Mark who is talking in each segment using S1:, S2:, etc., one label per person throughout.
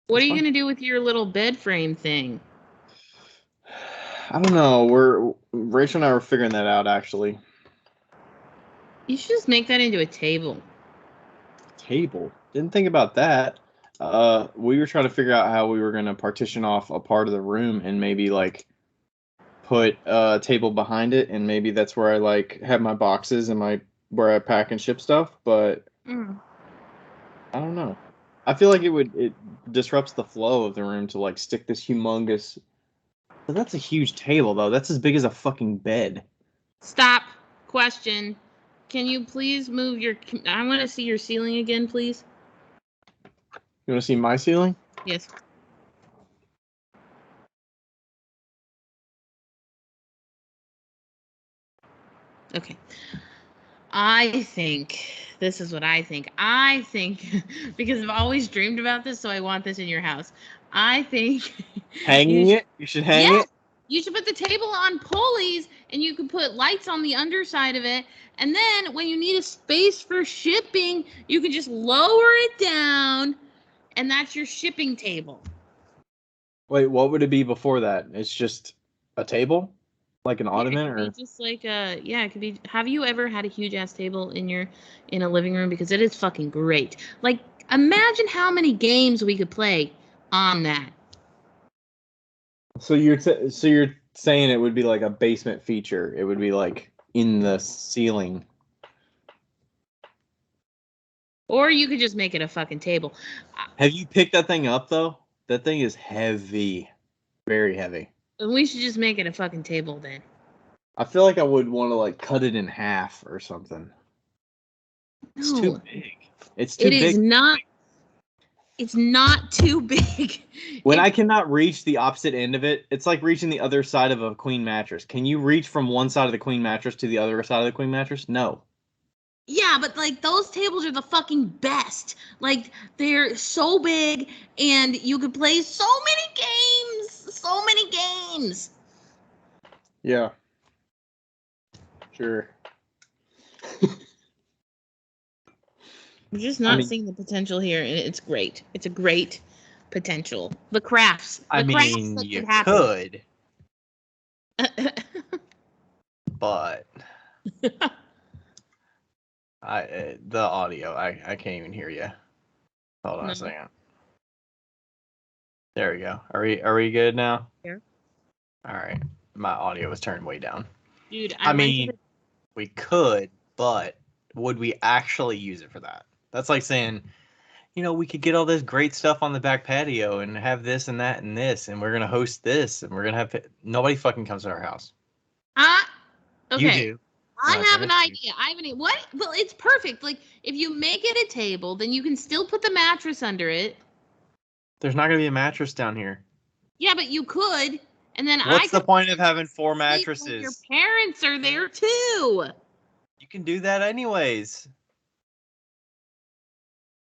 S1: What
S2: That's
S1: are you
S2: fine.
S1: going to do with your little bed frame thing?
S2: I don't know. Rachel and I were figuring that out, actually.
S1: You should just make that into a table.
S2: Table. Didn't think about that. We were trying to figure out how we were gonna partition off a part of the room and maybe like put a table behind it, and maybe that's where I like have my boxes and where I pack and ship stuff. But I don't know. I feel like it disrupts the flow of the room to like stick this humongous. But that's a huge table though. That's as big as a fucking bed.
S1: Stop. Question. Can you please move your... I want to see your ceiling again, please.
S2: You want to see my ceiling?
S1: Yes. Okay. I think... This is what I think. I think... Because I've always dreamed about this, so I want this in your house. I think...
S2: Hanging it? You should hang it?
S1: You should put the table on pulleys, and you can put lights on the underside of it. And then when you need a space for shipping, you can just lower it down, and that's your shipping table.
S2: Wait, what would it be before that? It's just a table? Like an ottoman, or
S1: just like it could be. Have you ever had a huge ass table in a living room? Because it is fucking great. Like, imagine how many games we could play on that.
S2: so you're saying it would be like a basement feature? It would be like in the ceiling.
S1: Or you could just make it a fucking table.
S2: Have you picked that thing up though? That thing is heavy, very heavy.
S1: We should just make it a fucking table then.
S2: I feel like I would want to like cut it in half or something. It's too big. It's too big.
S1: It is not. It's not too big.
S2: When I cannot reach the opposite end of it, it's like reaching the other side of a queen mattress. Can you reach from one side of the queen mattress to the other side of the queen mattress? No.
S1: Yeah, but like those tables are the fucking best. Like, they're so big and you could play so many games. So many games.
S2: Yeah. Sure.
S1: I'm just not seeing the potential here, and it's great. It's a great potential. The crafts.
S2: You could. But the audio, I can't even hear you. Hold on a second. There we go. Are we good now?
S1: Yeah.
S2: All right. My audio was turned way down.
S1: Dude,
S2: I mean, we could, but would we actually use it for that? That's like saying, you know, we could get all this great stuff on the back patio and have this and that and this, and we're gonna host this, and we're gonna have nobody fucking comes to our house.
S1: Okay.
S2: You do.
S1: I have an idea. What? Well, it's perfect. Like, if you make it a table, then you can still put the mattress under it.
S2: There's not gonna be a mattress down here.
S1: Yeah, but you could, and then
S2: what's the point of having 4 mattresses?
S1: Your parents are there too.
S2: You can do that anyways.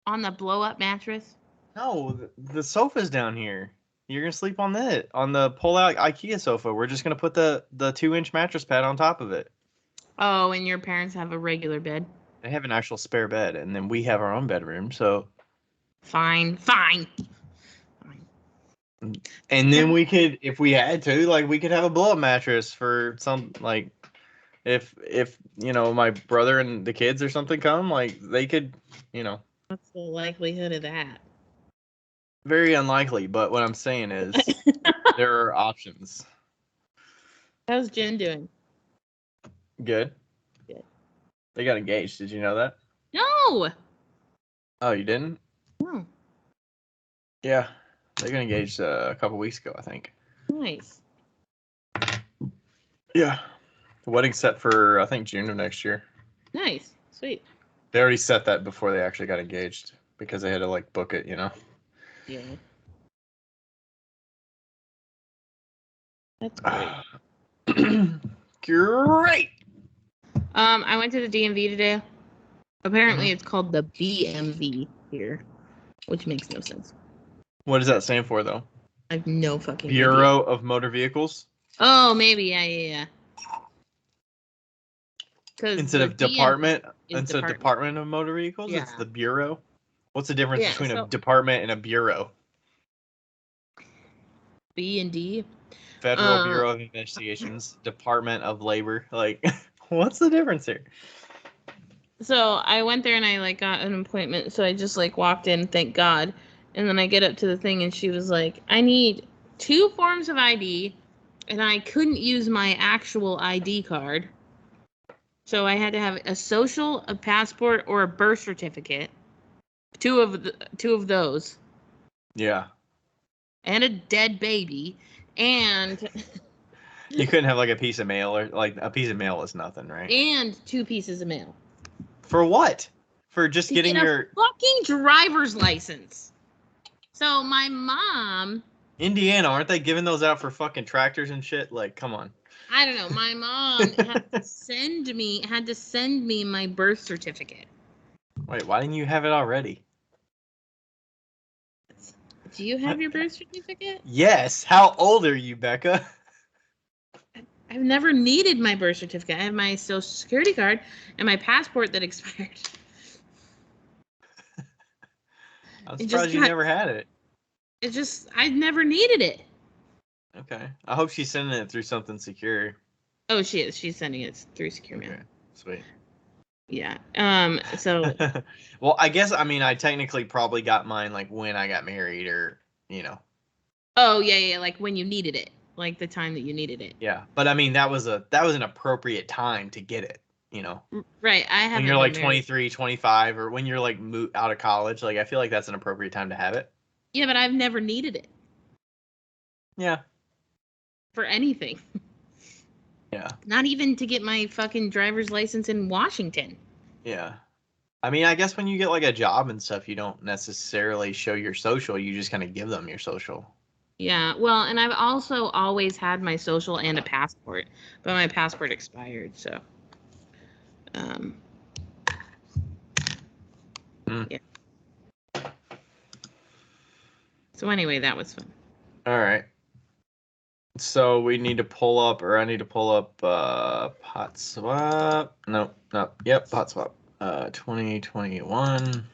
S1: On the blow-up mattress?
S2: No, the sofa's down here. You're gonna sleep on the pull-out IKEA sofa. We're just gonna put the 2-inch mattress pad on top of it.
S1: Oh, and your parents have a regular bed?
S2: They have an actual spare bed, and then we have our own bedroom. So
S1: fine.
S2: And then we could, if we had to, like, we could have a blow-up mattress for some, like, if you know, my brother and the kids or something come, like, they could, you know.
S1: What's the likelihood of that?
S2: Very unlikely, but what I'm saying is there are options.
S1: How's Jen doing?
S2: Good. They got engaged. Did you know that?
S1: No.
S2: Oh, you didn't?
S1: No.
S2: Yeah. They got engaged a couple weeks ago, I think.
S1: Nice.
S2: Yeah. The wedding's set for, I think, June of next year.
S1: Nice. Sweet.
S2: They already set that before they actually got engaged because they had to, like, book it, you know?
S1: Yeah. That's great.
S2: Great.
S1: I went to the DMV today. Apparently it's called the BMV here, which makes no sense.
S2: What does that stand for, though?
S1: I have no fucking
S2: Bureau of Motor Vehicles?
S1: Oh, maybe. Yeah.
S2: Instead of Department of Motor Vehicles, it's the Bureau? What's the difference between a department and a bureau?
S1: B and D.
S2: Federal Bureau of Investigations, Department of Labor. Like, what's the difference here?
S1: So I went there and I like got an appointment. So I just like walked in, thank God. And then I get up to the thing and she was like, I need 2 forms of ID, and I couldn't use my actual ID card. So I had to have a social, a passport, or a birth certificate. Two of those.
S2: Yeah.
S1: And a dead baby. And
S2: You couldn't have like a piece of mail, or like a piece of mail is nothing, right?
S1: and 2 pieces of mail.
S2: For what? For just
S1: To
S2: getting
S1: get a
S2: your
S1: fucking driver's license. So my mom,
S2: Indiana, aren't they giving those out for fucking tractors and shit? Like, come on.
S1: I don't know, my mom had to send me my birth certificate.
S2: Wait, why didn't you have it already?
S1: Do you have your birth certificate?
S2: Yes. How old are you, Becca?
S1: I've never needed my birth certificate. I have my social security card and my passport that expired.
S2: I'm surprised you never had it.
S1: I never needed it.
S2: Okay. I hope she's sending it through something secure.
S1: Oh, she is. She's sending it through secure mail.
S2: Okay. Sweet.
S1: Yeah. So.
S2: Well, I guess I technically probably got mine like when I got married, or
S1: Oh yeah, like when you needed it, like the time that you needed it.
S2: Yeah, but that was an appropriate time to get it.
S1: Right. I haven't.
S2: When you're like 23, 25, or when you're like out of college, like I feel like that's an appropriate time to have it.
S1: Yeah, but I've never needed it.
S2: Yeah.
S1: For anything.
S2: Yeah.
S1: Not even to get my fucking driver's license in Washington.
S2: Yeah. I guess when you get like a job and stuff, you don't necessarily show your social. You just kind of give them your social.
S1: Yeah, well, and I've also always had my social and a passport, but my passport expired, so. Yeah. So anyway, that was fun.
S2: All right. So we need to pull up, or I need to pull up pot swap. No. Yep, pot swap. 2021.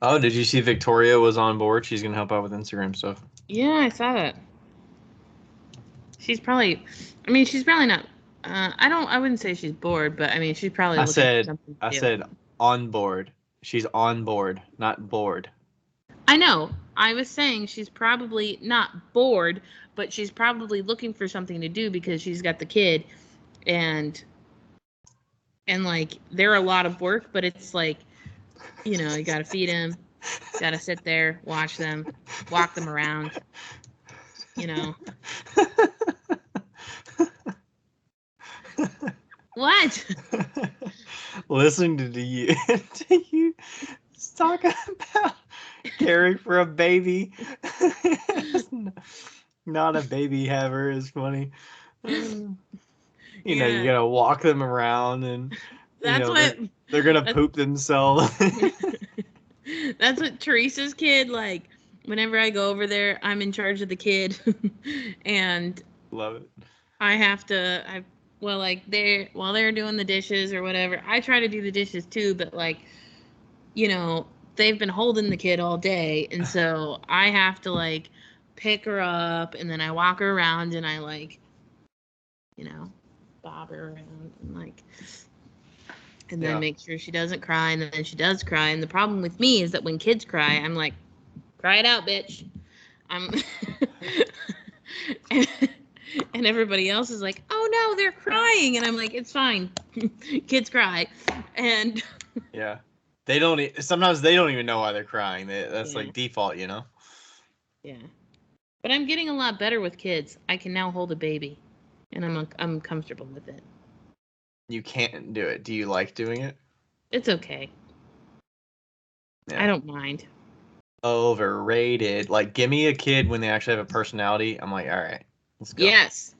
S2: Oh, did you see Victoria was on board? She's gonna help out with Instagram stuff.
S1: Yeah, I saw that. She's probably not. I wouldn't say she's bored, but she's probably looking for something to do.
S2: I said on board. She's on board, not bored.
S1: I know. I was saying she's probably not bored, but she's probably looking for something to do because she's got the kid, and like they're a lot of work, but it's like, you gotta feed him, gotta sit there, watch them, walk them around, What?
S2: Listening to you talk about caring for a baby. Not a baby haver is funny. You gotta walk them around, and they're gonna poop themselves.
S1: That's what Teresa's kid, like, whenever I go over there, I'm in charge of the kid. And
S2: love it.
S1: I have to, while they're doing the dishes or whatever, I try to do the dishes too, but like, they've been holding the kid all day, and so I have to like pick her up, and then I walk her around, and I like, bob her around, and like, and then make sure she doesn't cry, and then she does cry. And the problem with me is that when kids cry, I'm like, cry it out, bitch. And everybody else is like, oh no, they're crying, and I'm like, it's fine. Kids cry. And
S2: yeah, sometimes they don't even know why they're crying. That's like default, Yeah.
S1: But I'm getting a lot better with kids. I can now hold a baby, and I'm comfortable with it.
S2: You can't do it. Do you like doing it?
S1: It's okay. Yeah. I don't mind.
S2: Overrated. Like, give me a kid when they actually have a personality. I'm like, all right, let's go.
S1: Yes.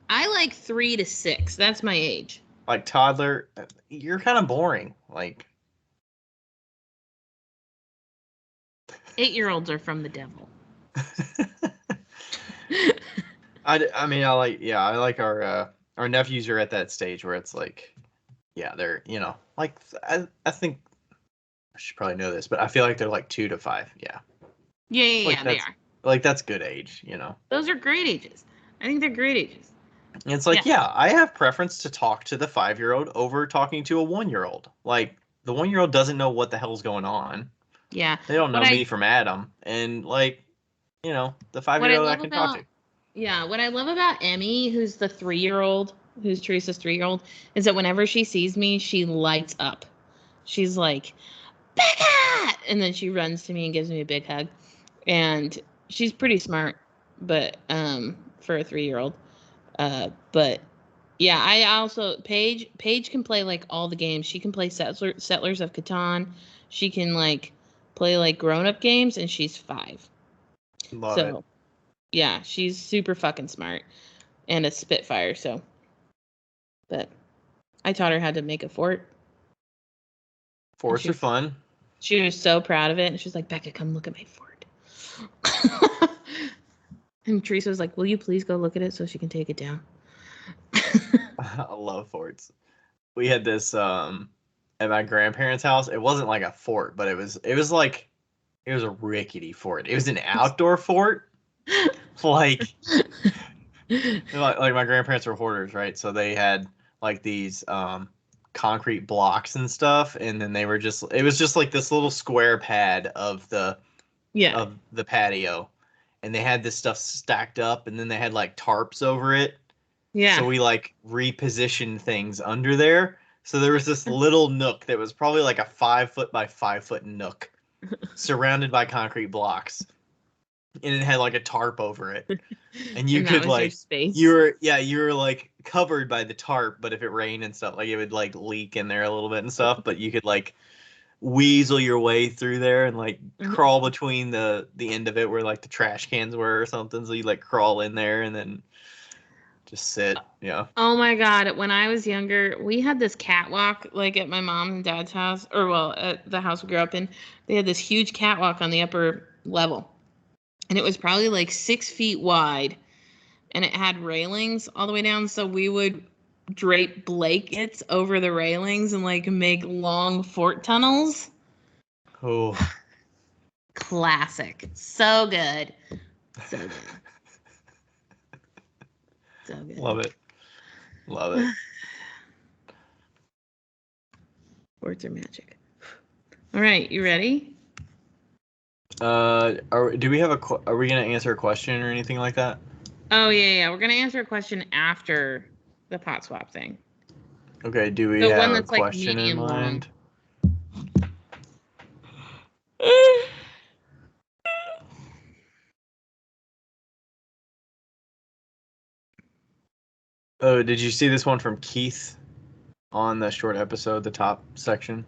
S1: I like 3 to 6. That's my age.
S2: Like toddler, you're kind of boring. Like
S1: 8-year-olds are from the devil.
S2: I like our nephews are at that stage where it's like, yeah, they're like I think I should probably know this, but I feel like they're like 2 to 5. Yeah.
S1: Yeah, they are.
S2: Like that's good age, you know.
S1: Those are great ages. I think they're great ages.
S2: And it's like, yeah, I have preference to talk to the 5-year-old over talking to a 1-year-old. Like the 1-year-old doesn't know what the hell's going on.
S1: Yeah.
S2: They don't know me from Adam, and like, you know, the 5-year-old I can talk to.
S1: Yeah, what I love about Emmy, who's the 3-year-old, who's Teresa's 3-year-old, is that whenever she sees me, she lights up. She's like, Becca! And then she runs to me and gives me a big hug. And she's pretty smart, but for a 3-year-old. But yeah, I also Paige can play like all the games. She can play Settlers of Catan. She can like play like grown-up games, and she's 5.
S2: Love it.
S1: Yeah, she's super fucking smart and a spitfire. So, but I taught her how to make a fort.
S2: Forts are fun.
S1: She was so proud of it, and she's like, Becca, come look at my fort. And Teresa was like, will you please go look at it so she can take it down?
S2: I love forts. We had this at my grandparents' house. It wasn't like a fort, but it was a rickety fort. It was an outdoor fort. like my grandparents were hoarders, right? So they had like these concrete blocks and stuff, and then it was just like this little square pad of the patio, and they had this stuff stacked up, and then they had like tarps over it.
S1: Yeah.
S2: So we like repositioned things under there. So there was this little nook that was probably like a 5-foot by 5-foot nook surrounded by concrete blocks. And it had like a tarp over it. And you could like you were like covered by the tarp, but if it rained and stuff, like it would like leak in there a little bit and stuff, but you could like weasel your way through there and like crawl between the end of it where like the trash cans were or something. So you like crawl in there and then just sit. Yeah.
S1: Oh my God. When I was younger, we had this catwalk like at my mom and dad's house, or well, at the house we grew up in. They had this huge catwalk on the upper level. And it was probably like 6 feet wide. And it had railings all the way down. So we would drape blankets over the railings and like make long fort tunnels.
S2: Oh.
S1: Classic. So good. So good. So good.
S2: Love it. Love it.
S1: Words are magic. All right, you ready?
S2: Do we have are we gonna answer a question or anything like that?
S1: Oh yeah. We're gonna answer a question after the pot swap thing.
S2: Okay. Do we have a question in mind? Oh, did you see this one from Keith on the short episode, the top section?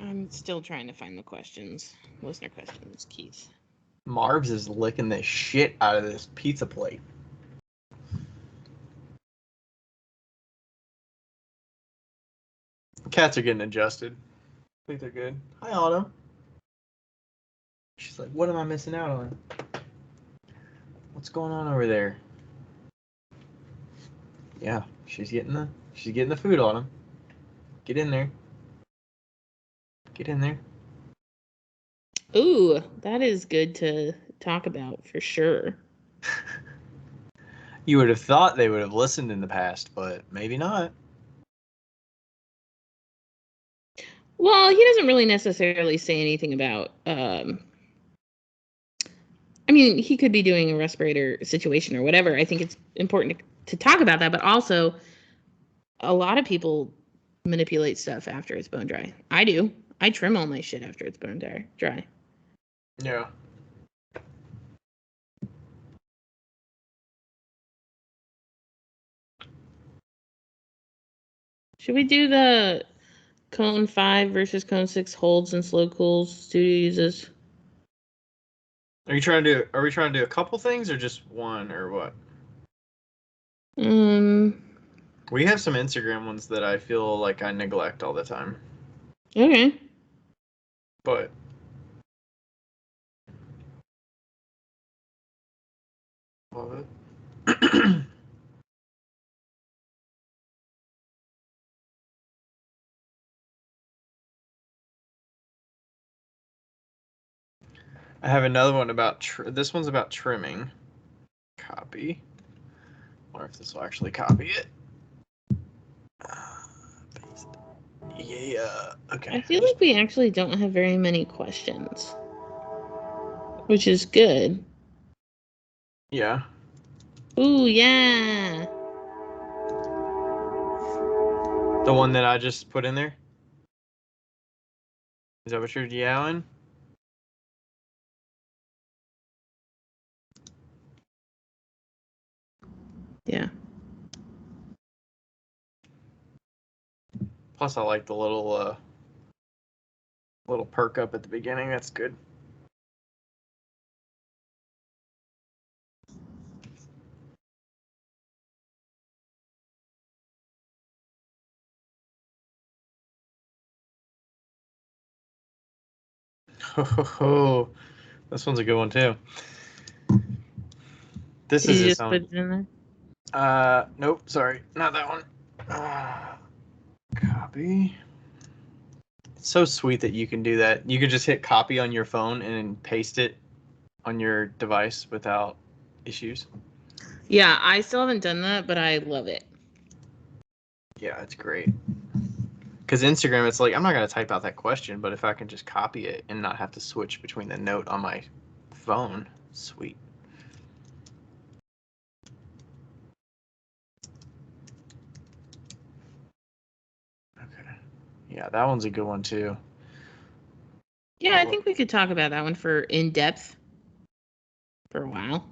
S1: I'm still trying to find the questions. Listener questions, Keith.
S2: Marv's is licking the shit out of this pizza plate. Cats are getting adjusted. I think they're good. Hi, Autumn. She's like, what am I missing out on? What's going on over there? Yeah, she's getting the food, Autumn. Get in there. Get in there.
S1: Ooh, that is good to talk about for sure.
S2: You would have thought they would have listened in the past, but maybe not.
S1: Well, he doesn't really necessarily say anything about I mean, he could be doing a respirator situation or whatever. I think it's important to talk about that, but also a lot of people manipulate stuff after it's bone dry. I do. I trim all my shit after it's bone dry.
S2: Yeah.
S1: Should we do the cone 5 versus cone 6 holds and slow cools studio uses?
S2: Are we trying to do a couple things or just one or what? We have some Instagram ones that I feel like I neglect all the time.
S1: Okay.
S2: But love it. I have another one about this one's about trimming. Copy. I wonder if this will actually copy it. Paste. Yeah. Okay.
S1: I feel like we actually don't have very many questions, which is good.
S2: Yeah.
S1: Ooh, yeah.
S2: The one that I just put in there? Is that what you're yelling?
S1: Yeah.
S2: Plus, I like the little perk up at the beginning. That's good. Oh, this one's a good one too. This
S1: Did
S2: is
S1: you
S2: its
S1: just put
S2: own.
S1: it in there?
S2: Nope. Sorry, not that one. Copy. It's so sweet that you can do that. You can just hit copy on your phone and paste it on your device without issues.
S1: Yeah, I still haven't done that, but I love it.
S2: Yeah, it's great. Because Instagram, it's like, I'm not going to type out that question, but if I can just copy it and not have to switch between the note on my phone, sweet. Okay. Yeah, that one's a good one too.
S1: Yeah, I think we could talk about that one for in depth for a while.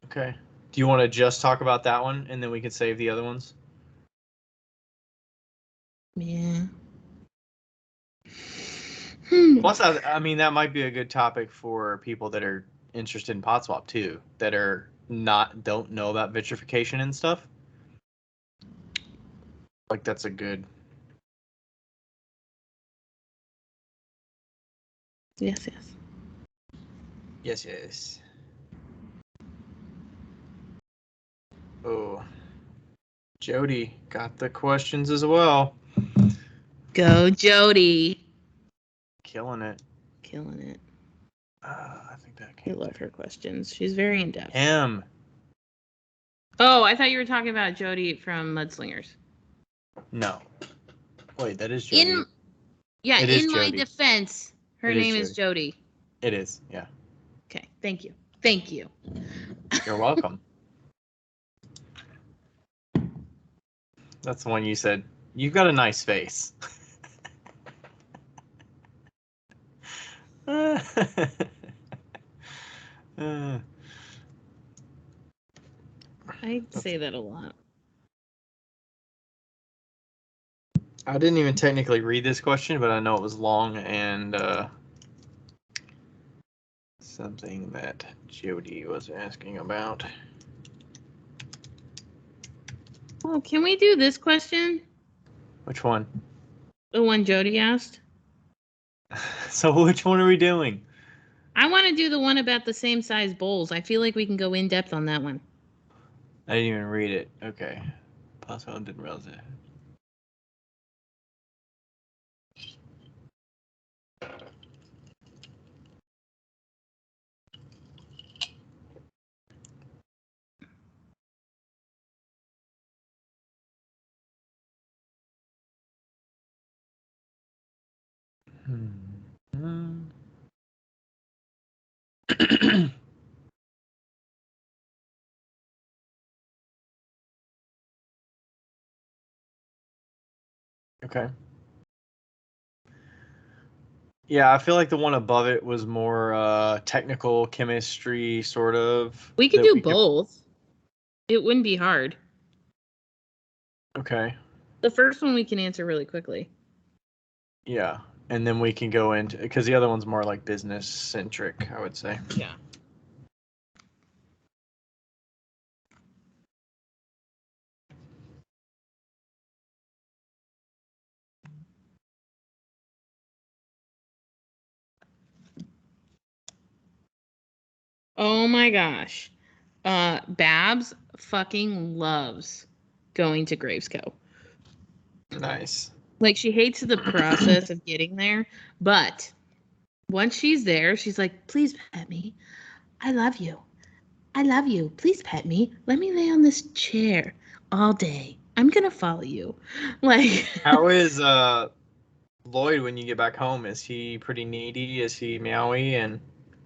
S2: Okay. Do you want to just talk about that one and then we can save the other ones?
S1: Yeah.
S2: Plus, I mean, that might be a good topic for people that are interested in pot swap too, that are don't know about vitrification and stuff. Like, that's a good.
S1: Yes, yes.
S2: Yes, yes. Oh, Jody got the questions as well.
S1: Go, Jody.
S2: Killing it.
S1: Killing it.
S2: I think that
S1: I
S2: came.
S1: love her questions. She's very in depth.
S2: Him.
S1: Oh, I thought you were talking about Jody from Mudslingers.
S2: No. Wait, that is Jody.
S1: In my defense, her name is Jody.
S2: It is, yeah.
S1: Okay, thank you. Thank you.
S2: You're welcome. That's the one you said, you've got a nice face.
S1: I say that a lot.
S2: I didn't even technically read this question, but I know it was long and something that Jody was asking about.
S1: Oh, can we do this question?
S2: Which one?
S1: The one Jody asked?
S2: So which one are we doing?
S1: I want to do the one about the same size bowls. I feel like we can go in depth on that one.
S2: I didn't even read it. Okay. Possible didn't realize it. Okay. Yeah, I feel like the one above it was more technical chemistry, sort of.
S1: We could do both. It wouldn't be hard.
S2: Okay.
S1: The first one we can answer really quickly.
S2: Yeah, and then we can go into, because the other one's more like business centric, I would say.
S1: Yeah. Oh my gosh. Babs fucking loves going to Gravesco.
S2: Nice.
S1: Like, she hates the process of getting there, but Once she's there, she's like, please pet me. I love you. I love you. Please pet me. Let me lay on this chair all day. I'm going to follow you. Like,
S3: How is Lloyd when you get back home? Is he pretty needy? Is he meowy? And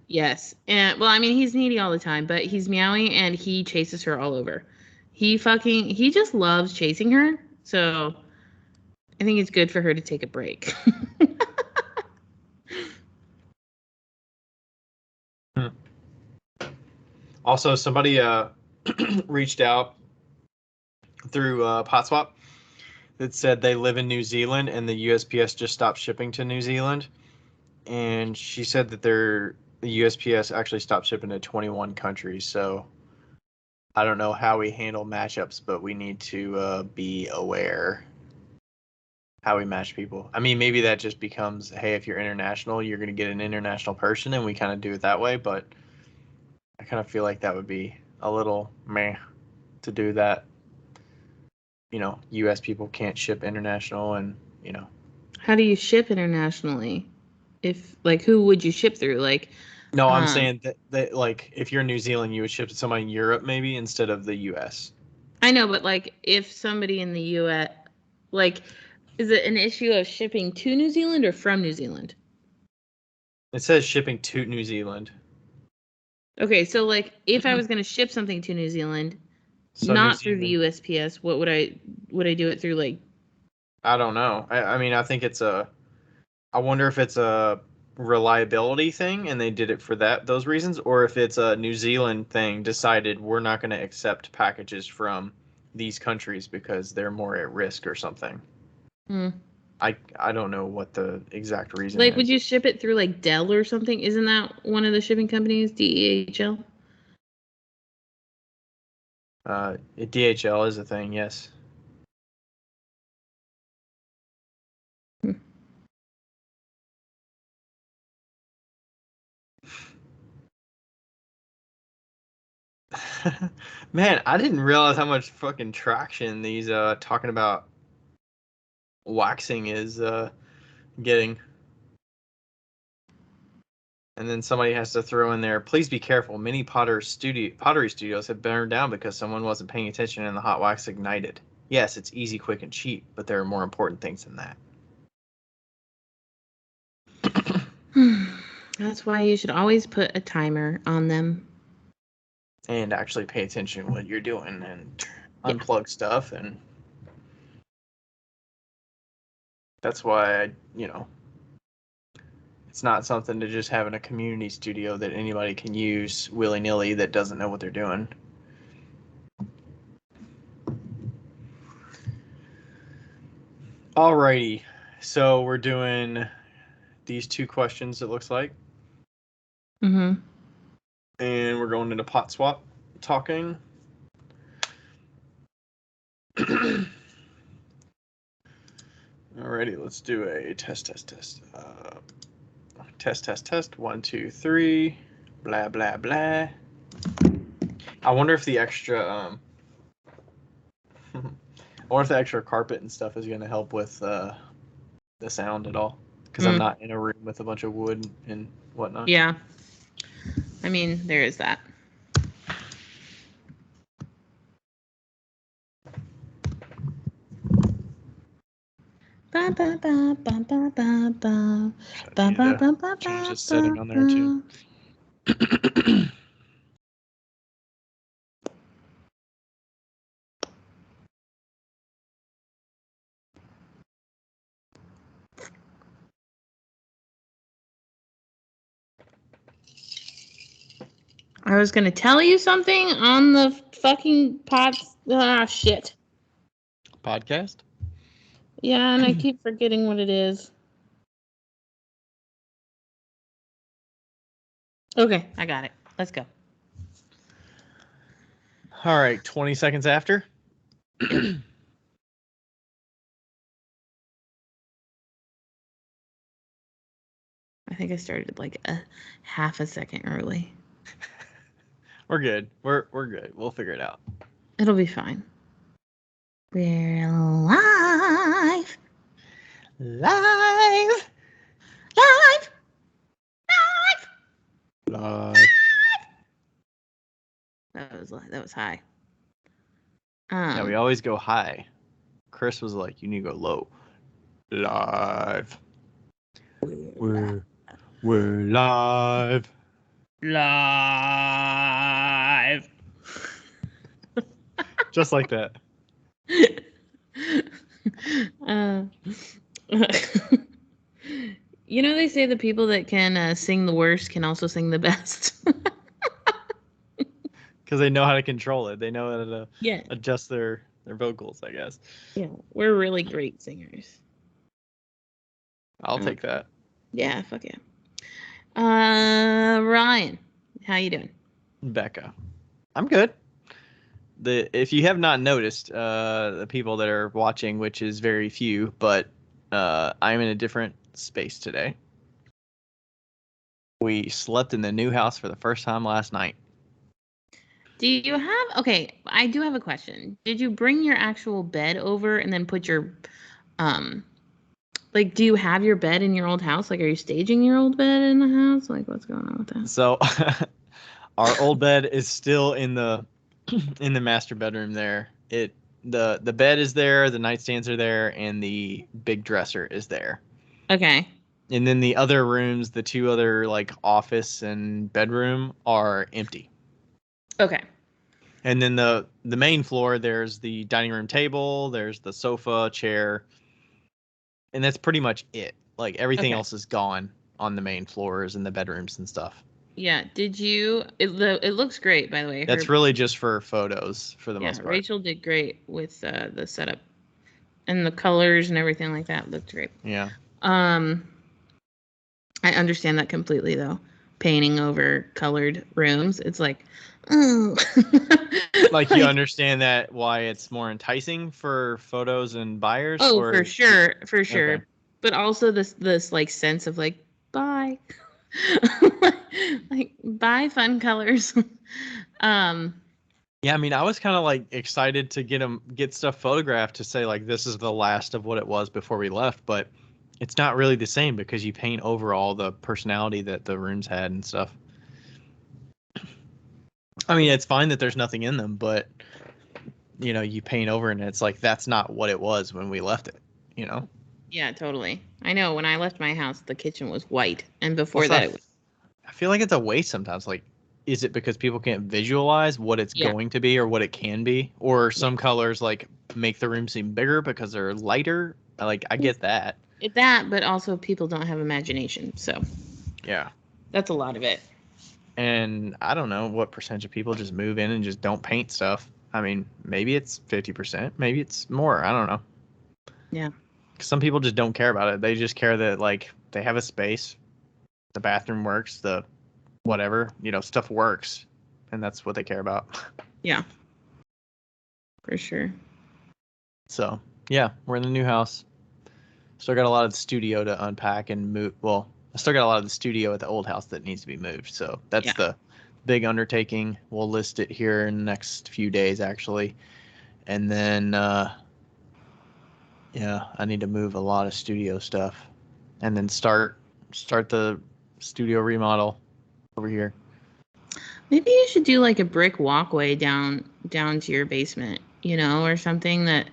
S1: yes. And well, I mean, he's needy all the time, but he's meowy and he chases her all over. He just loves chasing her. So I think it's good for her to take a break.
S3: Also, somebody reached out through PotSwap that said they live in New Zealand and the USPS just stopped shipping to New Zealand. And she said that the USPS actually stopped shipping to 21 countries. So I don't know how we handle matchups, but we need to be aware how we match people. I mean, maybe that just becomes, hey, if you're international, you're going to get an international person, and we kind of do it that way. But I kind of feel like that would be a little meh to do that. You know, U.S. people can't ship international, and you know.
S1: How do you ship internationally? If like, who would you ship through? Like,
S3: No, I'm saying that like if you're in New Zealand, you would ship to somebody in Europe maybe instead of the U.S.
S1: I know, but like, if somebody in the U.S. like, is it an issue of shipping to New Zealand or from New Zealand?
S3: It says shipping to New Zealand.
S1: Okay, so like, if I was going to ship something to New Zealand,
S3: So New
S1: not through the
S3: Zealand,
S1: USPS, what would I do it through? Like,
S3: I don't know. I mean, I think I wonder if it's a reliability thing and they did it for those reasons, or if it's a New Zealand thing decided we're not going to accept packages from these countries because they're more at risk or something. I don't know what the exact reason
S1: like,
S3: is.
S1: would you ship it through like Dell or something? Isn't that one of the shipping companies, DEHL?
S3: DHL is a thing, yes. Man, I didn't realize how much fucking traction these talking about waxing is getting. And then somebody has to throw in there, please be careful. Many pottery studios have burned down because someone wasn't paying attention and the hot wax ignited. Yes, it's easy, quick, and cheap, but there are more important things than that.
S1: That's why you should always put a timer on them.
S3: And actually pay attention to what you're doing and unplug stuff. And that's why it's not something to just have in a community studio that anybody can use willy-nilly that doesn't know what they're doing. Alrighty, so we're doing these two questions, it looks like.
S1: Mm-hmm.
S3: And we're going into pot swap talking. Alrighty, let's do a test. Test. 1, 2, 3. Blah, blah, blah. I wonder if the extra carpet and stuff is going to help with the sound at all. Because I'm not in a room with a bunch of wood and whatnot.
S1: Yeah. I mean, there is that.
S3: Change the setting on there too.
S1: I was going to tell you something on the fucking shit.
S3: Podcast?
S1: Yeah, and I keep forgetting what it is. Okay, I got it. Let's go.
S3: All right, 20 seconds after.
S1: I think I started like a half a second early.
S3: We're good. We're good. We'll figure it out.
S1: It'll be fine. We're live.
S3: Live.
S1: that was high.
S3: Yeah, we always go high. Chris was like, "You need to go low." Live. We're live.
S1: Live.
S3: Just like that.
S1: You know, they say the people that can sing the worst can also sing the best.
S3: Because they know how to control it. They know how to
S1: Yeah.
S3: adjust their vocals, I guess.
S1: Yeah, we're really great singers.
S3: I'll take that.
S1: Yeah, fuck yeah. Ryan, how you doing?
S3: Becca. I'm good. If you have not noticed, the people that are watching, which is very few, but I'm in a different space today. We slept in the new house for the first time last night.
S1: Do you have... Okay, I do have a question. Did you bring your actual bed over and then put your... Like, do you have your bed in your old house? Like, are you staging your old bed in the house? Like, what's going on with that?
S3: So, our old bed is still in the master bedroom there. The bed is there, the nightstands are there, and the big dresser is there.
S1: Okay.
S3: And then the other rooms, the two other like office and bedroom are empty.
S1: Okay.
S3: And then the main floor, there's the dining room table, there's the sofa, chair, and that's pretty much it. Like everything else is gone on the main floors and the bedrooms and stuff.
S1: Yeah. Did you... It looks great, by the way.
S3: That's really just for photos for the most part.
S1: Rachel did great with the setup. And the colors and everything like that looked great.
S3: Yeah.
S1: I understand that completely, though. Painting over colored rooms, it's like, oh.
S3: Like you understand that why it's more enticing for photos and buyers?
S1: Oh,
S3: or...
S1: for sure.
S3: Okay.
S1: But also this like sense of like, bye. Like, bye, fun colors.
S3: Yeah, I mean, I was kind of like excited to get stuff photographed to say like this is the last of what it was before we left, but it's not really the same because you paint over all the personality that the rooms had and stuff. I mean, it's fine that there's nothing in them, but you know, you paint over and it's like that's not what it was when we left it, you know?
S1: Yeah, totally. I know when I left my house, the kitchen was white, and before that, it was...
S3: I feel like it's a waste sometimes. Like, is it because people can't visualize what it's going to be or what it can be, or some colors like make the room seem bigger because they're lighter? Like, I get that.
S1: That, but also people don't have imagination, so
S3: yeah,
S1: that's a lot of it.
S3: And I don't know what percentage of people just move in and just don't paint stuff. I mean, maybe it's 50%, maybe it's more. I don't know.
S1: Yeah.
S3: Some people just don't care about it. They just care that like they have a space, the bathroom works, the whatever, you know, stuff works, and that's what they care about.
S1: Yeah. For sure.
S3: So, yeah, we're in the new house. Still got a lot of the studio to unpack and move. Well, I still got a lot of the studio at the old house that needs to be moved. So that's the big undertaking. We'll list it here in the next few days, actually. And then, yeah, I need to move a lot of studio stuff and then start the studio remodel over here.
S1: Maybe you should do like a brick walkway down to your basement, you know, or something that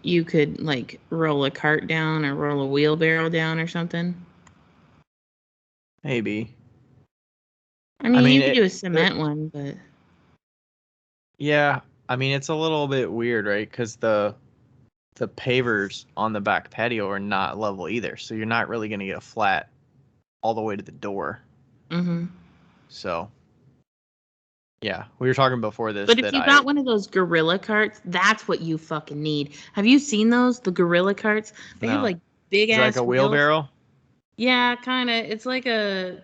S1: you could like roll a cart down or roll a wheelbarrow down or something.
S3: Maybe.
S1: I mean you could do a cement one, but...
S3: Yeah, I mean, it's a little bit weird, right? Because the pavers on the back patio are not level either, so you're not really going to get a flat all the way to the door.
S1: Mm-hmm.
S3: So, yeah, we were talking before this.
S1: But if you got one of those gorilla carts, that's what you fucking need. Have you seen those? The gorilla carts? They have like big ass
S3: like a wheelbarrow?
S1: Wheels. Yeah, kind of. It's like a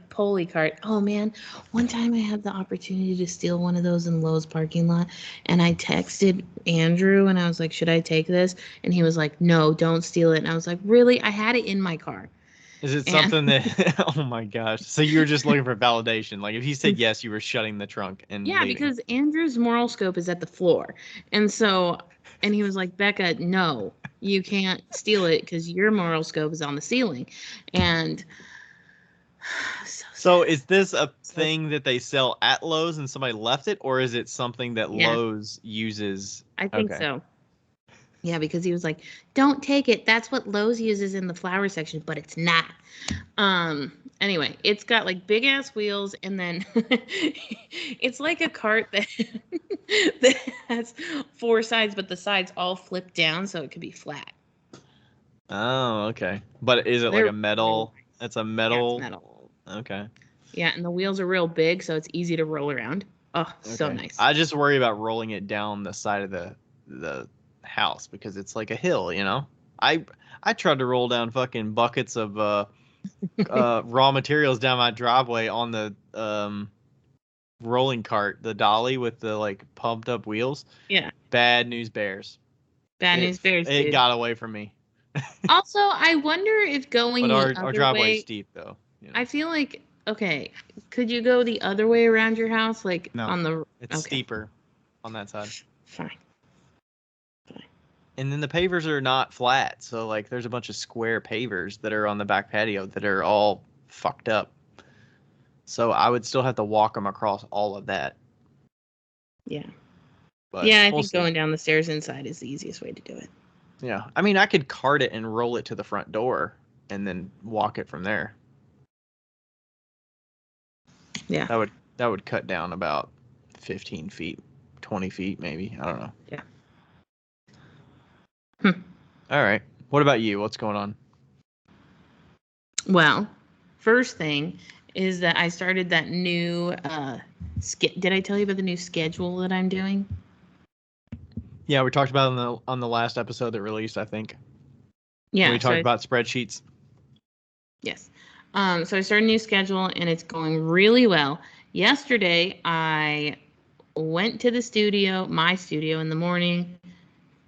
S1: pulley cart. Oh man, one time I had the opportunity to steal one of those in Lowe's parking lot, and I texted Andrew and I was like, "Should I take this?" And he was like, "No, don't steal it." And I was like, "Really? I had it in my car."
S3: Is it something that? Oh my gosh! So you were just looking for validation. Like if he said yes, you were shutting the trunk and leaving.
S1: Because Andrew's moral scope is at the floor, and he was like, "Becca, no, you can't steal it because your moral scope is on the ceiling." And
S3: So is this a thing that they sell at Lowe's and somebody left it, or is it something that
S1: Yeah.
S3: Lowe's uses?
S1: I think
S3: Okay.
S1: so. Yeah, because he was like, "Don't take it. That's what Lowe's uses in the flower section, but it's not." Anyway, it's got like big ass wheels, and then it's like a cart that that has 4 sides, but the sides all flip down so it could be flat.
S3: Oh, okay. But is it like
S1: They're
S3: a metal?
S1: really nice.
S3: It's a
S1: Yeah, it's
S3: metal.
S1: metal.
S3: Okay.
S1: Yeah, and the wheels are real big, so it's easy to roll around. Oh, so
S3: Okay.
S1: nice.
S3: I just worry about rolling it down the side of the house because it's like a hill, you know. I tried to roll down fucking buckets of raw materials down my driveway on the rolling cart, the dolly with the like pumped up wheels.
S1: Yeah,
S3: Bad news bears.
S1: bad news bears,
S3: It
S1: dude.
S3: got away from me.
S1: Also, I wonder if going
S3: But
S1: the
S3: our
S1: other
S3: driveway's
S1: way.
S3: steep though. You know?
S1: I feel like, okay, could you go the other way around your house, like
S3: No,
S1: on the?
S3: it's
S1: Okay,
S3: steeper on that side.
S1: fine.
S3: And then the pavers are not flat, so like there's a bunch of square pavers that are on the back patio that are all fucked up. So I would still have to walk them across all of that.
S1: Yeah.
S3: But
S1: Yeah, I
S3: we'll
S1: think
S3: see.
S1: going down the stairs inside is the easiest way to do it.
S3: Yeah, I mean I could cart it and roll it to the front door and then walk it from there.
S1: Yeah.
S3: That would cut down about 15 feet, 20 feet maybe. I don't know.
S1: Yeah.
S3: All right. What about you? What's going on?
S1: Well, first thing is that I started that new did I tell you about the new schedule that I'm doing?
S3: Yeah, we talked about it on the last episode that released, I think.
S1: Yeah.
S3: We talked about spreadsheets.
S1: Yes. So I started a new schedule and it's going really well. Yesterday I went to the studio, my studio in the morning,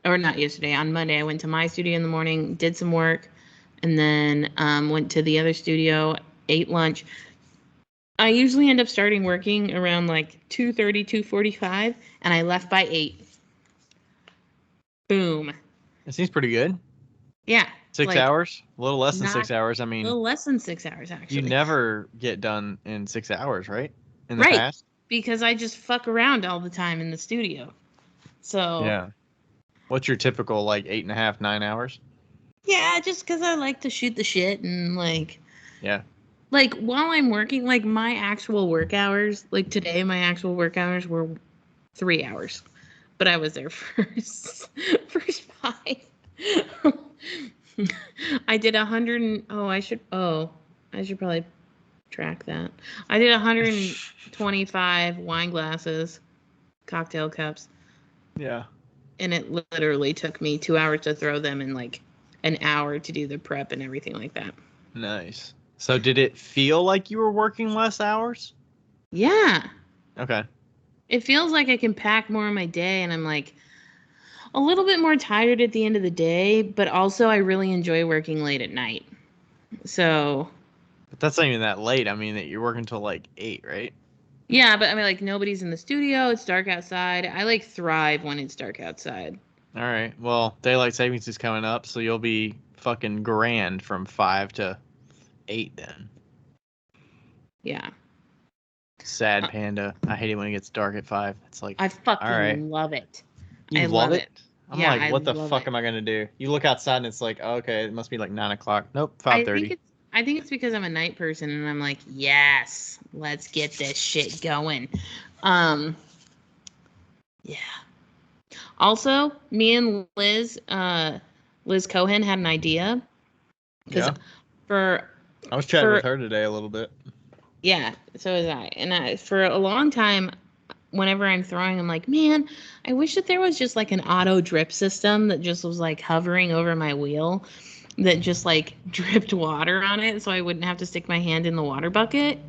S1: or not yesterday, on Monday I went to my studio in the morning, did some work, and then went to the other studio, ate lunch. I usually end up starting working around like 2:30, 2:45, and I left by 8. Boom.
S3: It seems pretty good.
S1: Yeah.
S3: 6
S1: like,
S3: hours? A little less than
S1: not
S3: 6 hours. I
S1: a
S3: mean,
S1: little less than 6 hours actually.
S3: you never get done in 6 hours, right? In the
S1: Right.
S3: past?
S1: Because I just fuck around all the time in the studio. So
S3: Yeah. What's your typical like 8.5, 9 hours?
S1: yeah, just because I like to shoot the shit and like
S3: Yeah.
S1: like while I'm working, like my actual work hours, like today my actual work hours were 3 hours. But I was there first 5. I did 100 I should probably track that. I did 125 wine glasses, cocktail cups,
S3: Yeah.
S1: and it literally took me 2 hours to throw them and like an hour to do the prep and everything like that.
S3: Nice. So did it feel like you were working less hours?
S1: Yeah.
S3: Okay.
S1: It feels like I can pack more in my day, and I'm like a little bit more tired at the end of the day, but also I really enjoy working late at night. So
S3: But that's not even that late. I mean, that you're working till like 8, right?
S1: yeah, but I mean, like nobody's in the studio. It's dark outside. I like thrive when it's dark outside.
S3: All right. Well, daylight savings is coming up, so you'll be fucking grand from 5 to 8 then.
S1: Yeah.
S3: Sad panda. I hate it when it gets dark at 5. It's like
S1: I fucking
S3: all right.
S1: love it.
S3: You
S1: I
S3: love
S1: love
S3: it?
S1: it.
S3: I'm
S1: Yeah,
S3: like, what the
S1: love
S3: fuck
S1: it.
S3: am I gonna do? You look outside and it's like, oh, okay, it must be like 9 o'clock. Nope,
S1: I
S3: 5:30.
S1: think it's because I'm a night person and I'm like, yes, let's get this shit going. Yeah. Also, me and Liz Cohen had an idea. Because
S3: Yeah.
S1: for
S3: I was chatting with her today a little bit.
S1: Yeah, so was I. And for a long time, whenever I'm throwing, I'm like, man, I wish that there was just like an auto drip system that just was like hovering over my wheel that just like dripped water on it so I wouldn't have to stick my hand in the water bucket.